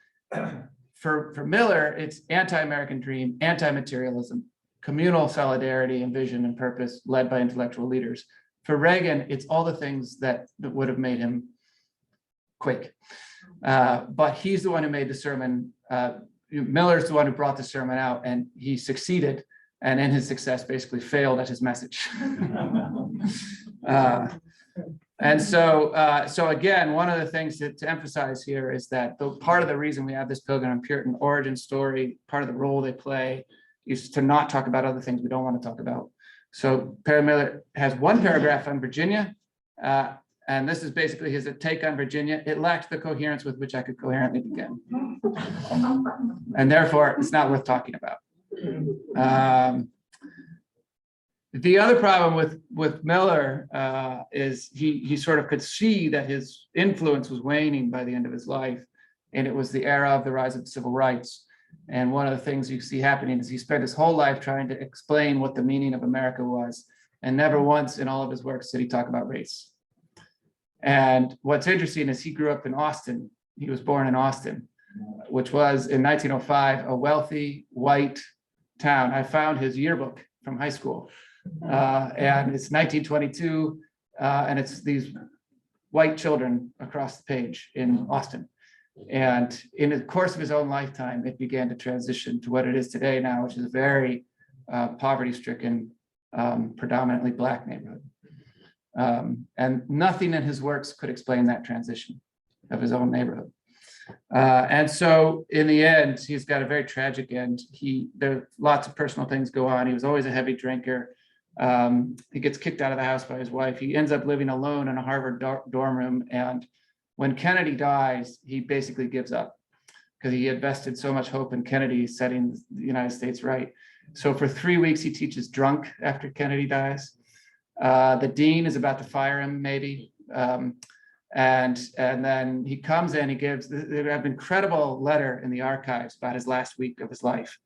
[SPEAKER 2] For Miller, it's anti-American dream, anti-materialism, communal solidarity and vision and purpose led by intellectual leaders. For Reagan, it's all the things that would have made him quake. But he's the one who made the sermon. Miller's the one who brought the sermon out, and he succeeded, and in his success basically failed at his message. And so again, one of the things to emphasize here is that part of the reason we have this Pilgrim and Puritan origin story, part of the role they play, is to not talk about other things we don't want to talk about. So Perry Miller has one paragraph on Virginia, and this is basically his take on Virginia. It lacked the coherence with which I could coherently begin. And therefore, it's not worth talking about. The other problem with Miller is he sort of could see that his influence was waning by the end of his life, and it was the era of the rise of civil rights. And one of the things you see happening is he spent his whole life trying to explain what the meaning of America was, and never once in all of his works did he talk about race. And what's interesting is he grew up in Austin. He was born in Austin, which was in 1905 a wealthy white town. I found his yearbook from high school. And it's 1922, and it's these white children across the page in Austin. And in the course of his own lifetime, it began to transition to what it is today now, which is a very poverty-stricken, predominantly Black neighborhood. And nothing in his works could explain that transition of his own neighborhood. And so in the end, he's got a very tragic end. There are lots of personal things go on. He was always a heavy drinker. He gets kicked out of the house by his wife. He ends up living alone in a Harvard dorm room. And when Kennedy dies, he basically gives up because he invested so much hope in Kennedy setting the United States right. So for 3 weeks, he teaches drunk after Kennedy dies. The dean is about to fire him, maybe. And then he comes in, they have an incredible letter in the archives about his last week of his life.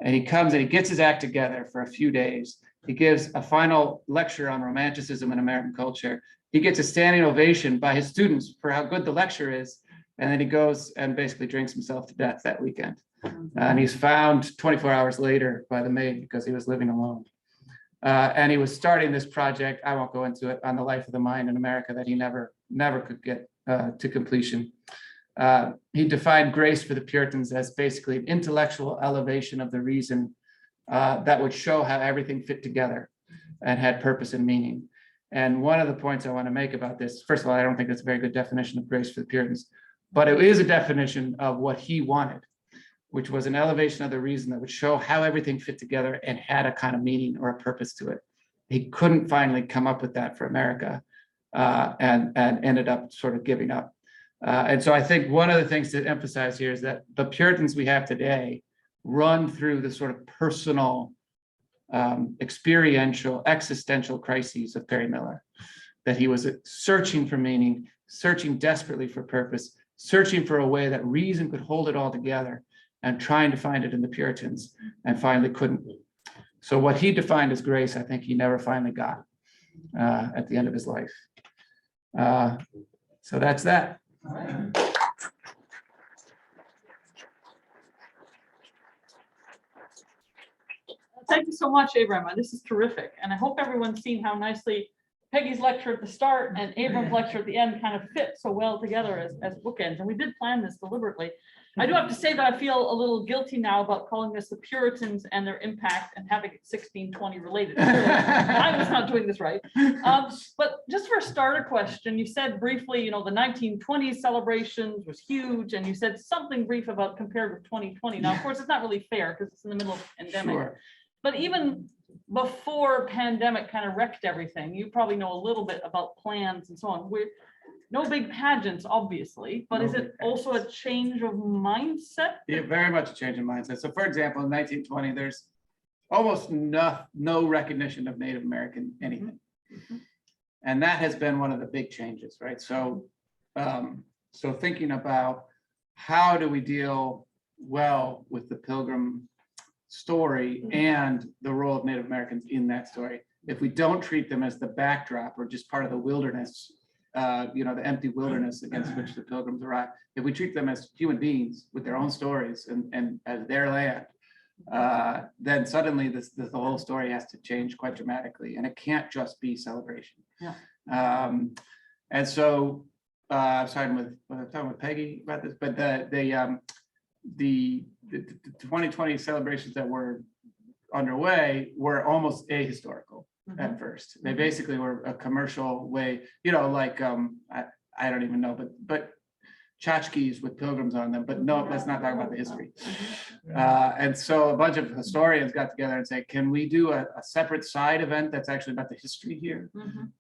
[SPEAKER 2] And he comes and he gets his act together for a few days. He gives a final lecture on romanticism in American culture. He gets a standing ovation by his students for how good the lecture is. And then he goes and basically drinks himself to death that weekend. And he's found 24 hours later by the maid because he was living alone. And he was starting this project, I won't go into it, on the life of the mind in America that he never could get to completion. He defined grace for the Puritans as basically an intellectual elevation of the reason that would show how everything fit together and had purpose and meaning. And one of the points I want to make about this, first of all, I don't think that's a very good definition of grace for the Puritans, but it is a definition of what he wanted, which was an elevation of the reason that would show how everything fit together and had a kind of meaning or a purpose to it. He couldn't finally come up with that for America and ended up sort of giving up. And so I think one of the things to emphasize here is that the Puritans we have today run through the sort of personal, experiential, existential crises of Perry Miller, that he was searching for meaning, searching desperately for purpose, searching for a way that reason could hold it all together, and trying to find it in the Puritans, and finally couldn't. So what he defined as grace, I think he never finally got at the end of his life. So that's that.
[SPEAKER 1] Thank you so much, Abram. This is terrific. And I hope everyone's seen how nicely Peggy's lecture at the start and Abram's lecture at the end kind of fit so well together as bookends. And we did plan this deliberately. I do have to say that I feel a little guilty now about calling this the Puritans and their impact and having it 1620 related. I was not doing this right. But just for a starter question, you said briefly, the 1920s celebrations was huge, and you said something brief about compared with 2020. Now, of course, it's not really fair because it's in the middle of a pandemic.
[SPEAKER 2] Sure.
[SPEAKER 1] But even before pandemic kind of wrecked everything, you probably know a little bit about plans and so on. No big pageants, obviously, but is it also a change of mindset?
[SPEAKER 2] Yeah, very much a change in mindset. So for example, in 1920, there's almost no recognition of Native American anything. Mm-hmm. And that has been one of the big changes, right? So, so thinking about how do we deal well with the Pilgrim story and the role of Native Americans in that story. If we don't treat them as the backdrop or just part of the wilderness, the empty wilderness against which the Pilgrims arrived, if we treat them as human beings with their own stories and as their land, then suddenly the whole story has to change quite dramatically, and it can't just be celebration.
[SPEAKER 1] Yeah.
[SPEAKER 2] And so I was talking with Peggy about this, but the 2020 celebrations that were underway were almost ahistorical at first. They basically were a commercial way, like I don't even know, but tchotchkes with pilgrims on them, but no, let's not talk about the history. And so a bunch of historians got together and said, can we do a separate side event that's actually about the history here?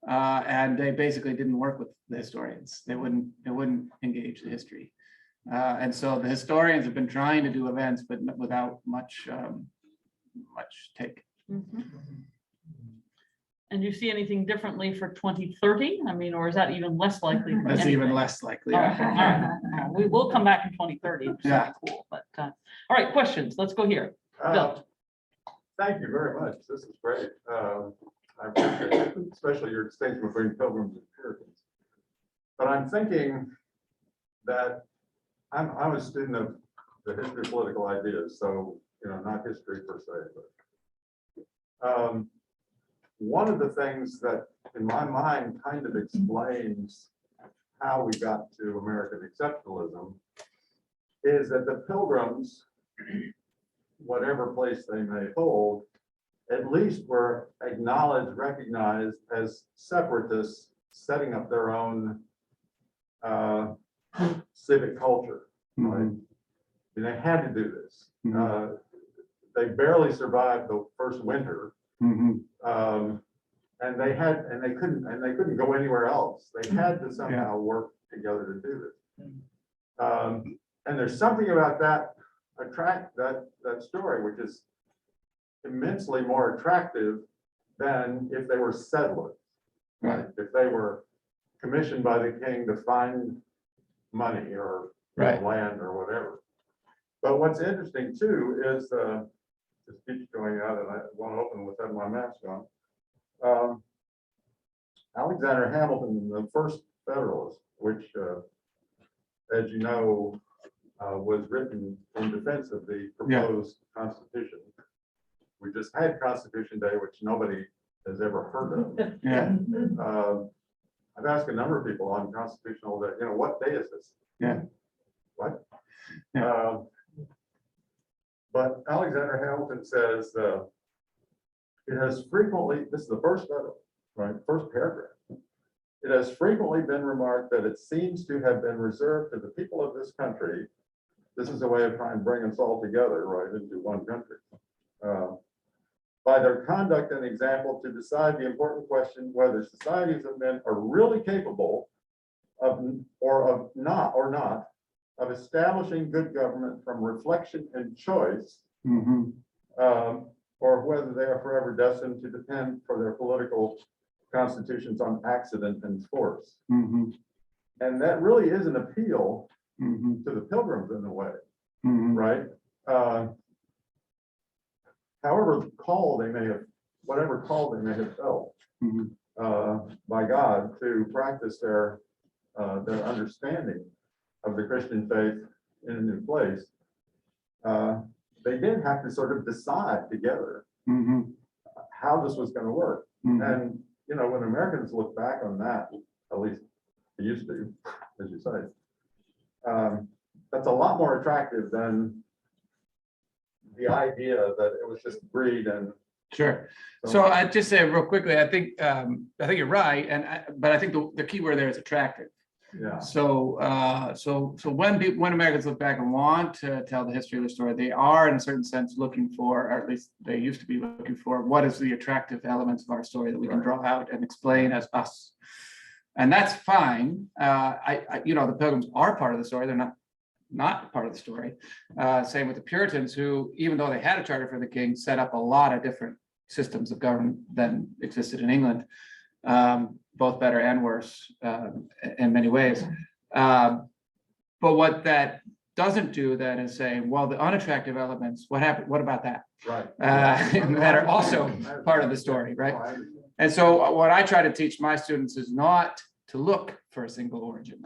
[SPEAKER 2] And they basically didn't work with the historians. They wouldn't engage the history. And so the historians have been trying to do events, but without much take.
[SPEAKER 1] And you see anything differently for 2030? I mean, or is that even less likely?
[SPEAKER 2] That's even less likely.
[SPEAKER 1] All right. We will come back in 2030. Which is cool. But all right, questions. Let's go here. Bill.
[SPEAKER 3] Thank you very much. This is great. I appreciate it, especially your distinction between Pilgrims and Puritans. But I'm thinking that I'm a student of the history of political ideas, so not history per se, but one of the things that in my mind kind of explains how we got to American exceptionalism is that the Pilgrims, whatever place they may hold, at least were acknowledged, recognized as separatists setting up their own civic culture, right? And they had to do this. They barely survived the first winter. And they couldn't go anywhere else. They had to somehow work together to do this. And there's something about that story which is immensely more attractive than if they were settlers, right? If they were commissioned by the king to find money or land or whatever. But what's interesting too is the speech going out, and I want to open with my mask on. Alexander Hamilton, the first Federalist, which, as you know, was written in defense of the proposed Constitution. We just had Constitution Day, which nobody has ever heard of. I've asked a number of people on Constitutional Day, what day is this? What? But Alexander Hamilton says it has frequently, this is the first Federalist, right? First paragraph. It has frequently been remarked that it seems to have been reserved to the people of this country. This is a way of trying to bring us all together, right, into one country. By their conduct and example to decide the important question whether societies of men are really capable of not of establishing good government from reflection and choice, or whether they are forever destined to depend for their political constitutions on accident and force. And that really is an appeal to the Pilgrims in a way, right? However called they may have, whatever call they may have felt by God to practice their understanding of the Christian faith in a new place, they did have to sort of decide together how this was going to work. And when Americans look back on that, at least they used to, as you say, that's a lot more attractive than the idea that it was just greed and.
[SPEAKER 2] Sure. So I'd just say real quickly, I think you're right, but I think the key word there is attractive.
[SPEAKER 3] Yeah.
[SPEAKER 2] So when Americans look back and want to tell the history of the story, they are in a certain sense looking for, or at least they used to be looking for, what is the attractive elements of our story that we can draw out and explain as us. And that's fine. The Pilgrims are part of the story. They're not part of the story. Same with the Puritans, who, even though they had a charter for the king, set up a lot of different systems of government than existed in England, both better and worse in many ways. But what that doesn't do that is saying, well, the unattractive elements, what happened? What about that?
[SPEAKER 3] Right.
[SPEAKER 2] That are also part of the story, right? And so what I try to teach my students is not to look for a single origin.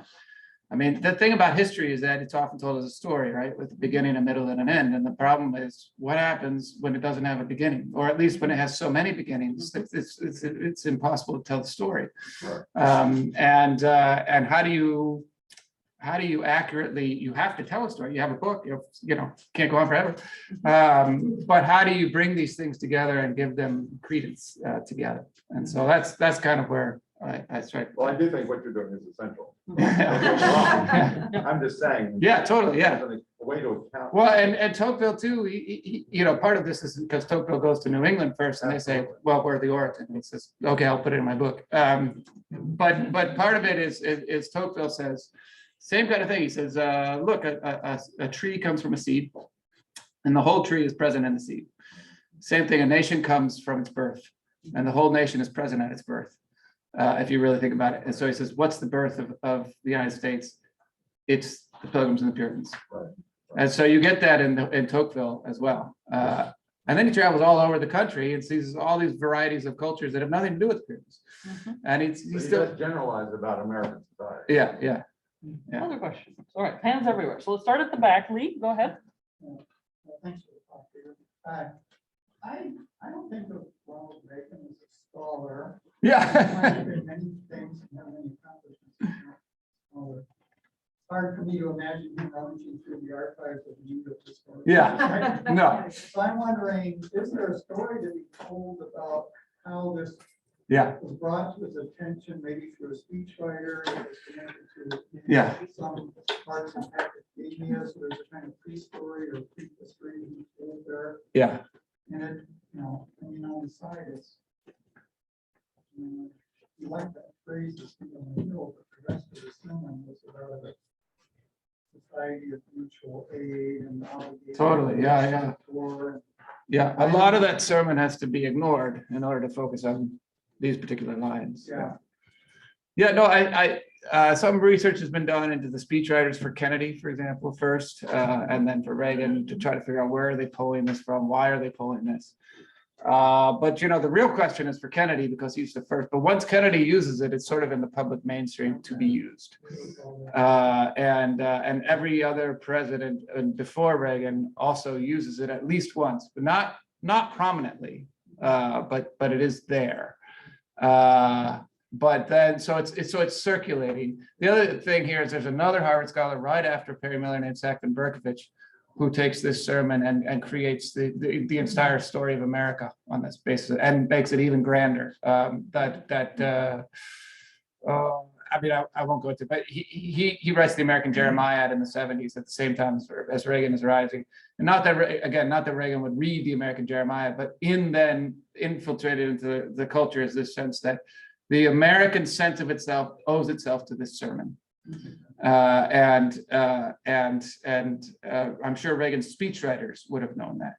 [SPEAKER 2] I mean, the thing about history is that it's often told as a story, right? With a beginning, a middle, and an end. And the problem is what happens when it doesn't have a beginning, or at least when it has so many beginnings, it's impossible to tell the story. And how do you accurately, you have to tell a story, you have a book, you know, can't go on forever. But how do you bring these things together and give them credence together? And so that's kind of where I strike.
[SPEAKER 3] Well, I do think what you're doing is essential. I'm just saying.
[SPEAKER 2] Yeah, totally, yeah.
[SPEAKER 3] A way to account.
[SPEAKER 2] Well, and Tocqueville too, he, you know, part of this is because Tocqueville goes to New England first and they say, well, where are the origin? And he says, okay, I'll put it in my book. But part of it is Tocqueville says, same kind of thing. He says, look, a tree comes from a seed and the whole tree is present in the seed. Same thing, a nation comes from its birth and the whole nation is present at its birth. If you really think about it. And so he says, what's the birth of the United States? It's the Pilgrims and the Puritans.
[SPEAKER 3] Right.
[SPEAKER 2] And so you get that in Tocqueville as well. And then he travels all over the country and sees all these varieties of cultures that have nothing to do with the Puritans. And he's
[SPEAKER 3] He
[SPEAKER 2] still,
[SPEAKER 3] does generalize about American society.
[SPEAKER 2] yeah.
[SPEAKER 1] Other questions? All right, hands everywhere. So let's start at the back. Lee, go ahead.
[SPEAKER 4] Thanks for the talk, Peter. I don't think of Ronald Reagan as a scholar.
[SPEAKER 2] Yeah.
[SPEAKER 4] Many things and have many accomplishments. It's hard for me to imagine him rummaging through the archives of the English history.
[SPEAKER 2] Yeah, no.
[SPEAKER 4] So I'm wondering, is there a story to be told about how this was brought to his attention, maybe through a speechwriter, that was connected to some parts of academia, so there's a kind of pre-story or pre-history he told there.
[SPEAKER 2] Yeah.
[SPEAKER 4] And it, you know, I mean, on the side, it's, you like that phrase, it's on the hill, but the rest of the sermon was about the society of mutual aid and obligation.
[SPEAKER 2] Totally, yeah. Yeah, a lot of that sermon has to be ignored in order to focus on these particular lines. Yeah, no, I some research has been done into the speechwriters for Kennedy, for example, first, and then for Reagan to try to figure out where are they pulling this from, why are they pulling this? But you know, the real question is for Kennedy because he's the first. But once Kennedy uses it, it's sort of in the public mainstream to be used. And every other president before Reagan also uses it at least once, but not prominently. But it is there. But then so it's circulating. The other thing here is there's another Harvard scholar right after Perry Miller named Sackville Berkovich, who takes this sermon and creates the entire story of America on this basis and makes it even grander. I mean, I won't go into it, but he writes the American Jeremiah in the 70s at the same time as Reagan is rising. And not that Reagan would read the American Jeremiah, but then infiltrated into the culture is this sense that the American sense of itself owes itself to this sermon. I'm sure Reagan's speechwriters would have known that.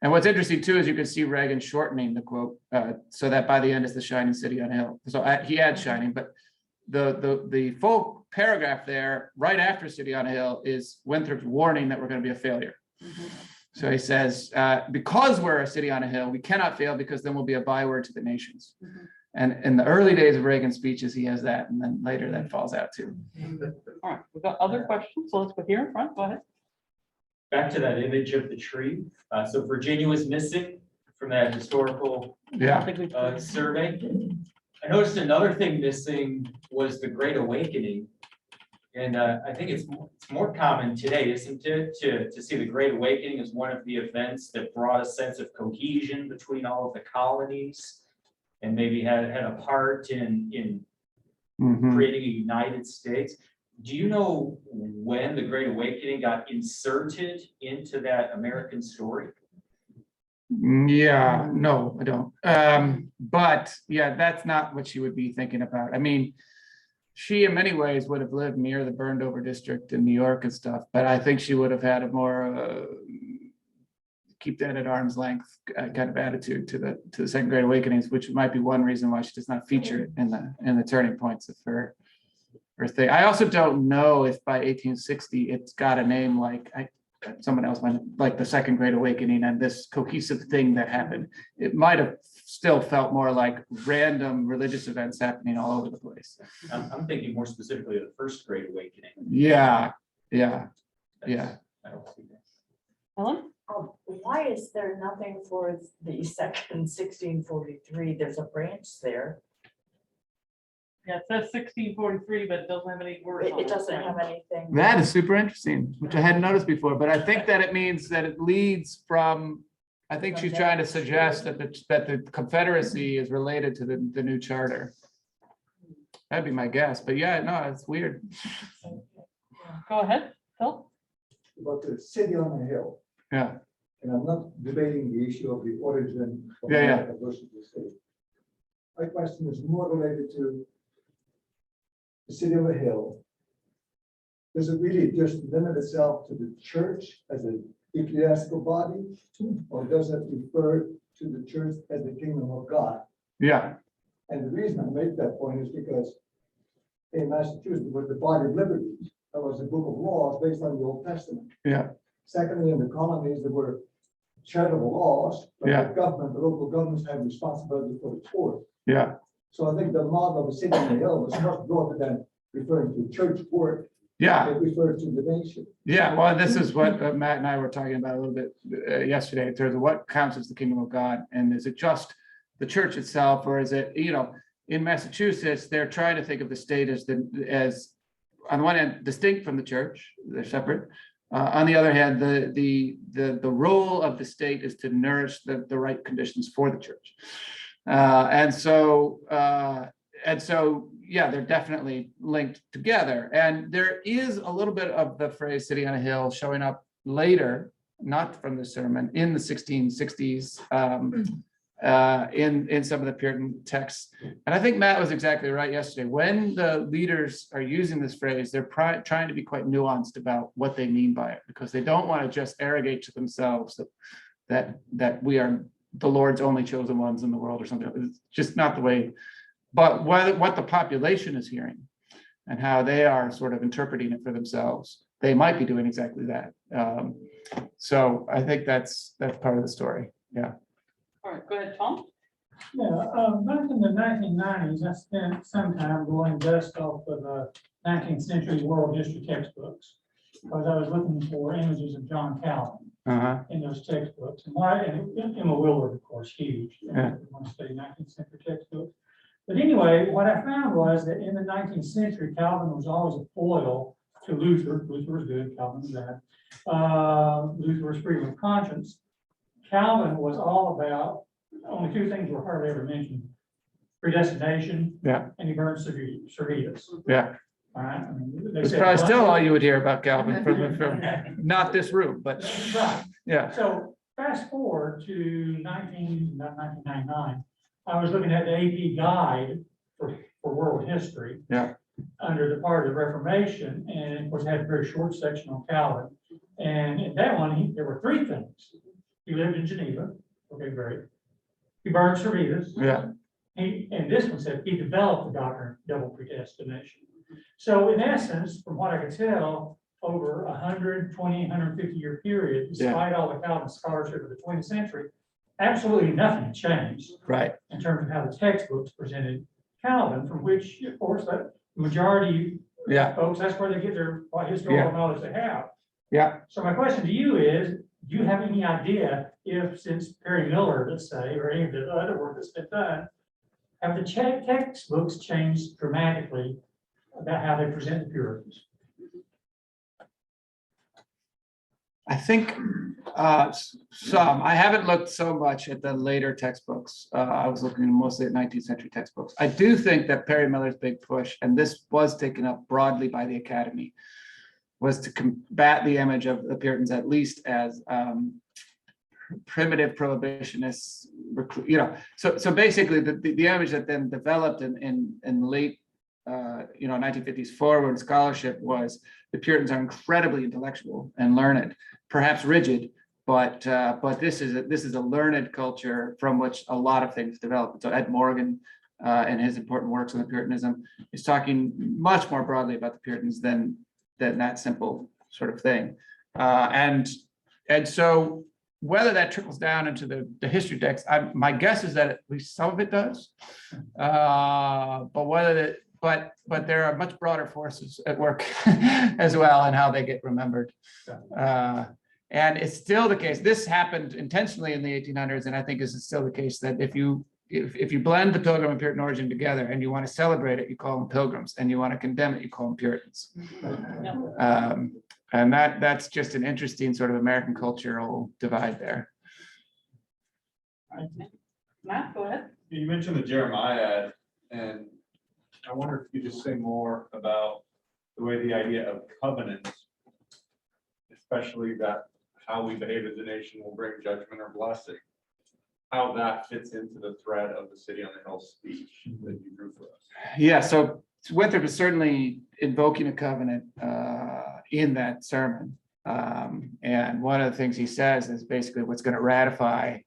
[SPEAKER 2] And what's interesting too is you can see Reagan shortening the quote so that by the end is the shining city on a hill. So he adds shining, but the full paragraph there right after city on a hill is Winthrop's warning that we're going to be a failure. So he says, because we're a city on a hill, we cannot fail because then we'll be a byword to the nations. And in the early days of Reagan's speeches, he has that, and then later that falls out too.
[SPEAKER 1] All right, we've got other questions, so let's go here in front. Go ahead.
[SPEAKER 5] Back to that image of the tree. So Virginia was missing from that historical survey. I noticed another thing missing was the Great Awakening. And I think it's more common today, isn't it, to see the Great Awakening as one of the events that brought a sense of cohesion between all of the colonies and maybe had a part in creating a United States. Do you know when the Great Awakening got inserted into that American story?
[SPEAKER 2] Yeah, no, I don't. But yeah, that's not what she would be thinking about. I mean, she in many ways would have lived near the burned over district in New York and stuff, but I think she would have had a more keep that at arm's length kind of attitude to the Second Great Awakenings, which might be one reason why she does not feature it in the turning points of her or thing. I also don't know if by 1860 it's got a name like someone else might, like the Second Great Awakening and this cohesive thing that happened. It might have still felt more like random religious events happening all over the place.
[SPEAKER 5] I'm thinking more specifically of the First Great Awakening.
[SPEAKER 2] Yeah.
[SPEAKER 5] I don't see that.
[SPEAKER 1] Helen?
[SPEAKER 6] Why is there nothing for the second 1643? There's a branch there.
[SPEAKER 1] Yeah, it says 1643, but it doesn't have any words on it.
[SPEAKER 6] It doesn't have anything.
[SPEAKER 2] That is super interesting, which I hadn't noticed before, but I think that it means that it leads from, I think she's trying to suggest that the Confederacy is related to the new charter. That'd be my guess, but yeah, no, it's weird.
[SPEAKER 1] Go ahead, Phil.
[SPEAKER 4] About the city on the hill.
[SPEAKER 2] Yeah,
[SPEAKER 4] And I'm not debating the issue of the origin of
[SPEAKER 2] Yeah, yeah.
[SPEAKER 4] America versus the city. My question is more related to the city on the hill. Does it really just limit itself to the church as an ecclesiastical body? Or does it refer to the church as the kingdom of God?
[SPEAKER 2] yeah,
[SPEAKER 4] And the reason I make that point is because in Massachusetts, with the body of liberties, that was a book of laws based on the Old Testament.
[SPEAKER 2] yeah,
[SPEAKER 4] Secondly, in the colonies, there were charitable laws, but
[SPEAKER 2] Yeah.
[SPEAKER 4] the government, the local governments had responsibility for the poor.
[SPEAKER 2] yeah,
[SPEAKER 4] So I think the model of the city on the hill was much broader than referring to church work.
[SPEAKER 2] yeah.
[SPEAKER 4] It refers to the nation.
[SPEAKER 2] Yeah, well, this is what Matt and I were talking about a little bit yesterday in terms of what counts as the kingdom of God. And is it just the church itself, or is it, in Massachusetts, they're trying to think of the state as on the one hand, distinct from the church, they're separate. On the other hand, the role of the state is to nourish the right conditions for the church. And so, yeah, they're definitely linked together. And there is a little bit of the phrase city on a hill showing up later, not from the sermon, in the 1660s, in some of the Puritan texts. And I think Matt was exactly right yesterday. When the leaders are using this phrase, they're trying to be quite nuanced about what they mean by it, because they don't want to just arrogate to themselves that we are the Lord's only chosen ones in the world or something. It's just not the way. But what the population is hearing and how they are sort of interpreting it for themselves, they might be doing exactly that. So I think that's part of the story. Yeah.
[SPEAKER 1] All right, go ahead, Tom.
[SPEAKER 7] Yeah, back in the 1990s, I spent some time going dust off of 19th century world history textbooks, because I was looking for images of John Calvin in those textbooks. And Emma Willard, of course, huge.
[SPEAKER 2] Yeah.
[SPEAKER 7] Want to study 19th century textbooks. But anyway, what I found was that in the 19th century, Calvin was always a foil to Luther. Luther was good, Calvin was bad. Luther was freedom of conscience. Calvin was all about, only two things were hardly ever mentioned: predestination,
[SPEAKER 2] Yeah.
[SPEAKER 7] and he burned Servetus.
[SPEAKER 2] Yeah.
[SPEAKER 7] All right. I mean, they
[SPEAKER 2] It's
[SPEAKER 7] said,
[SPEAKER 2] probably
[SPEAKER 7] well,
[SPEAKER 2] still all you would hear about Calvin from not this room, but
[SPEAKER 7] Right.
[SPEAKER 2] yeah.
[SPEAKER 7] So fast forward to 1999, I was looking at the AP guide for world history.
[SPEAKER 2] Yeah.
[SPEAKER 7] Under the part of the Reformation, and of course, it had a very short section on Calvin. And in that one, there were three things. He lived in Geneva. Okay, great. He burned Servetus.
[SPEAKER 2] Yeah.
[SPEAKER 7] And this one said he developed the doctrine of double predestination. So in essence, from what I could tell, over 120, 150 year period, despite all the Calvin scholarship of the 20th century, absolutely nothing changed
[SPEAKER 2] Right.
[SPEAKER 7] in terms of how the textbooks presented Calvin, from which, of course, that majority
[SPEAKER 2] Yeah.
[SPEAKER 7] folks, that's where they get their historical
[SPEAKER 2] Yeah.
[SPEAKER 7] knowledge they have.
[SPEAKER 2] Yeah.
[SPEAKER 7] So my question to you is, do you have any idea if, since Perry Miller, let's say, or any of the other work that's been done, have the textbooks changed dramatically about how they present the Puritans?
[SPEAKER 2] I think some. I haven't looked so much at the later textbooks. I was looking mostly at 19th century textbooks. I do think that Perry Miller's big push, and this was taken up broadly by the Academy, was to combat the image of the Puritans, at least as primitive prohibitionists. So basically, the image that then developed in late 1950s forward scholarship was the Puritans are incredibly intellectual and learned, perhaps rigid, but this is a learned culture from which a lot of things developed. So Ed Morgan and his important works on the Puritanism, is talking much more broadly about the Puritans than that simple sort of thing. And so whether that trickles down into the history text, my guess is that at least some of it does. But there are much broader forces at work as well, and how they get remembered. And it's still the case. This happened intentionally in the 1800s, and I think this is still the case, that if you blend the Pilgrim and Puritan origin together, and you want to celebrate it, you call them Pilgrims, and you want to condemn it, you call them Puritans. And that's just an interesting sort of American cultural divide there.
[SPEAKER 1] Matt, go ahead.
[SPEAKER 8] You mentioned the Jeremiah ad, and I wonder if you could just say more about the way the idea of covenants, especially that how we behave as a nation will bring judgment or blessing, how that fits into the thread of the City on the Hill speech that you drew for us.
[SPEAKER 2] Yeah, so Winthrop is certainly invoking a covenant in that sermon. And one of the things he says is basically what's going to ratify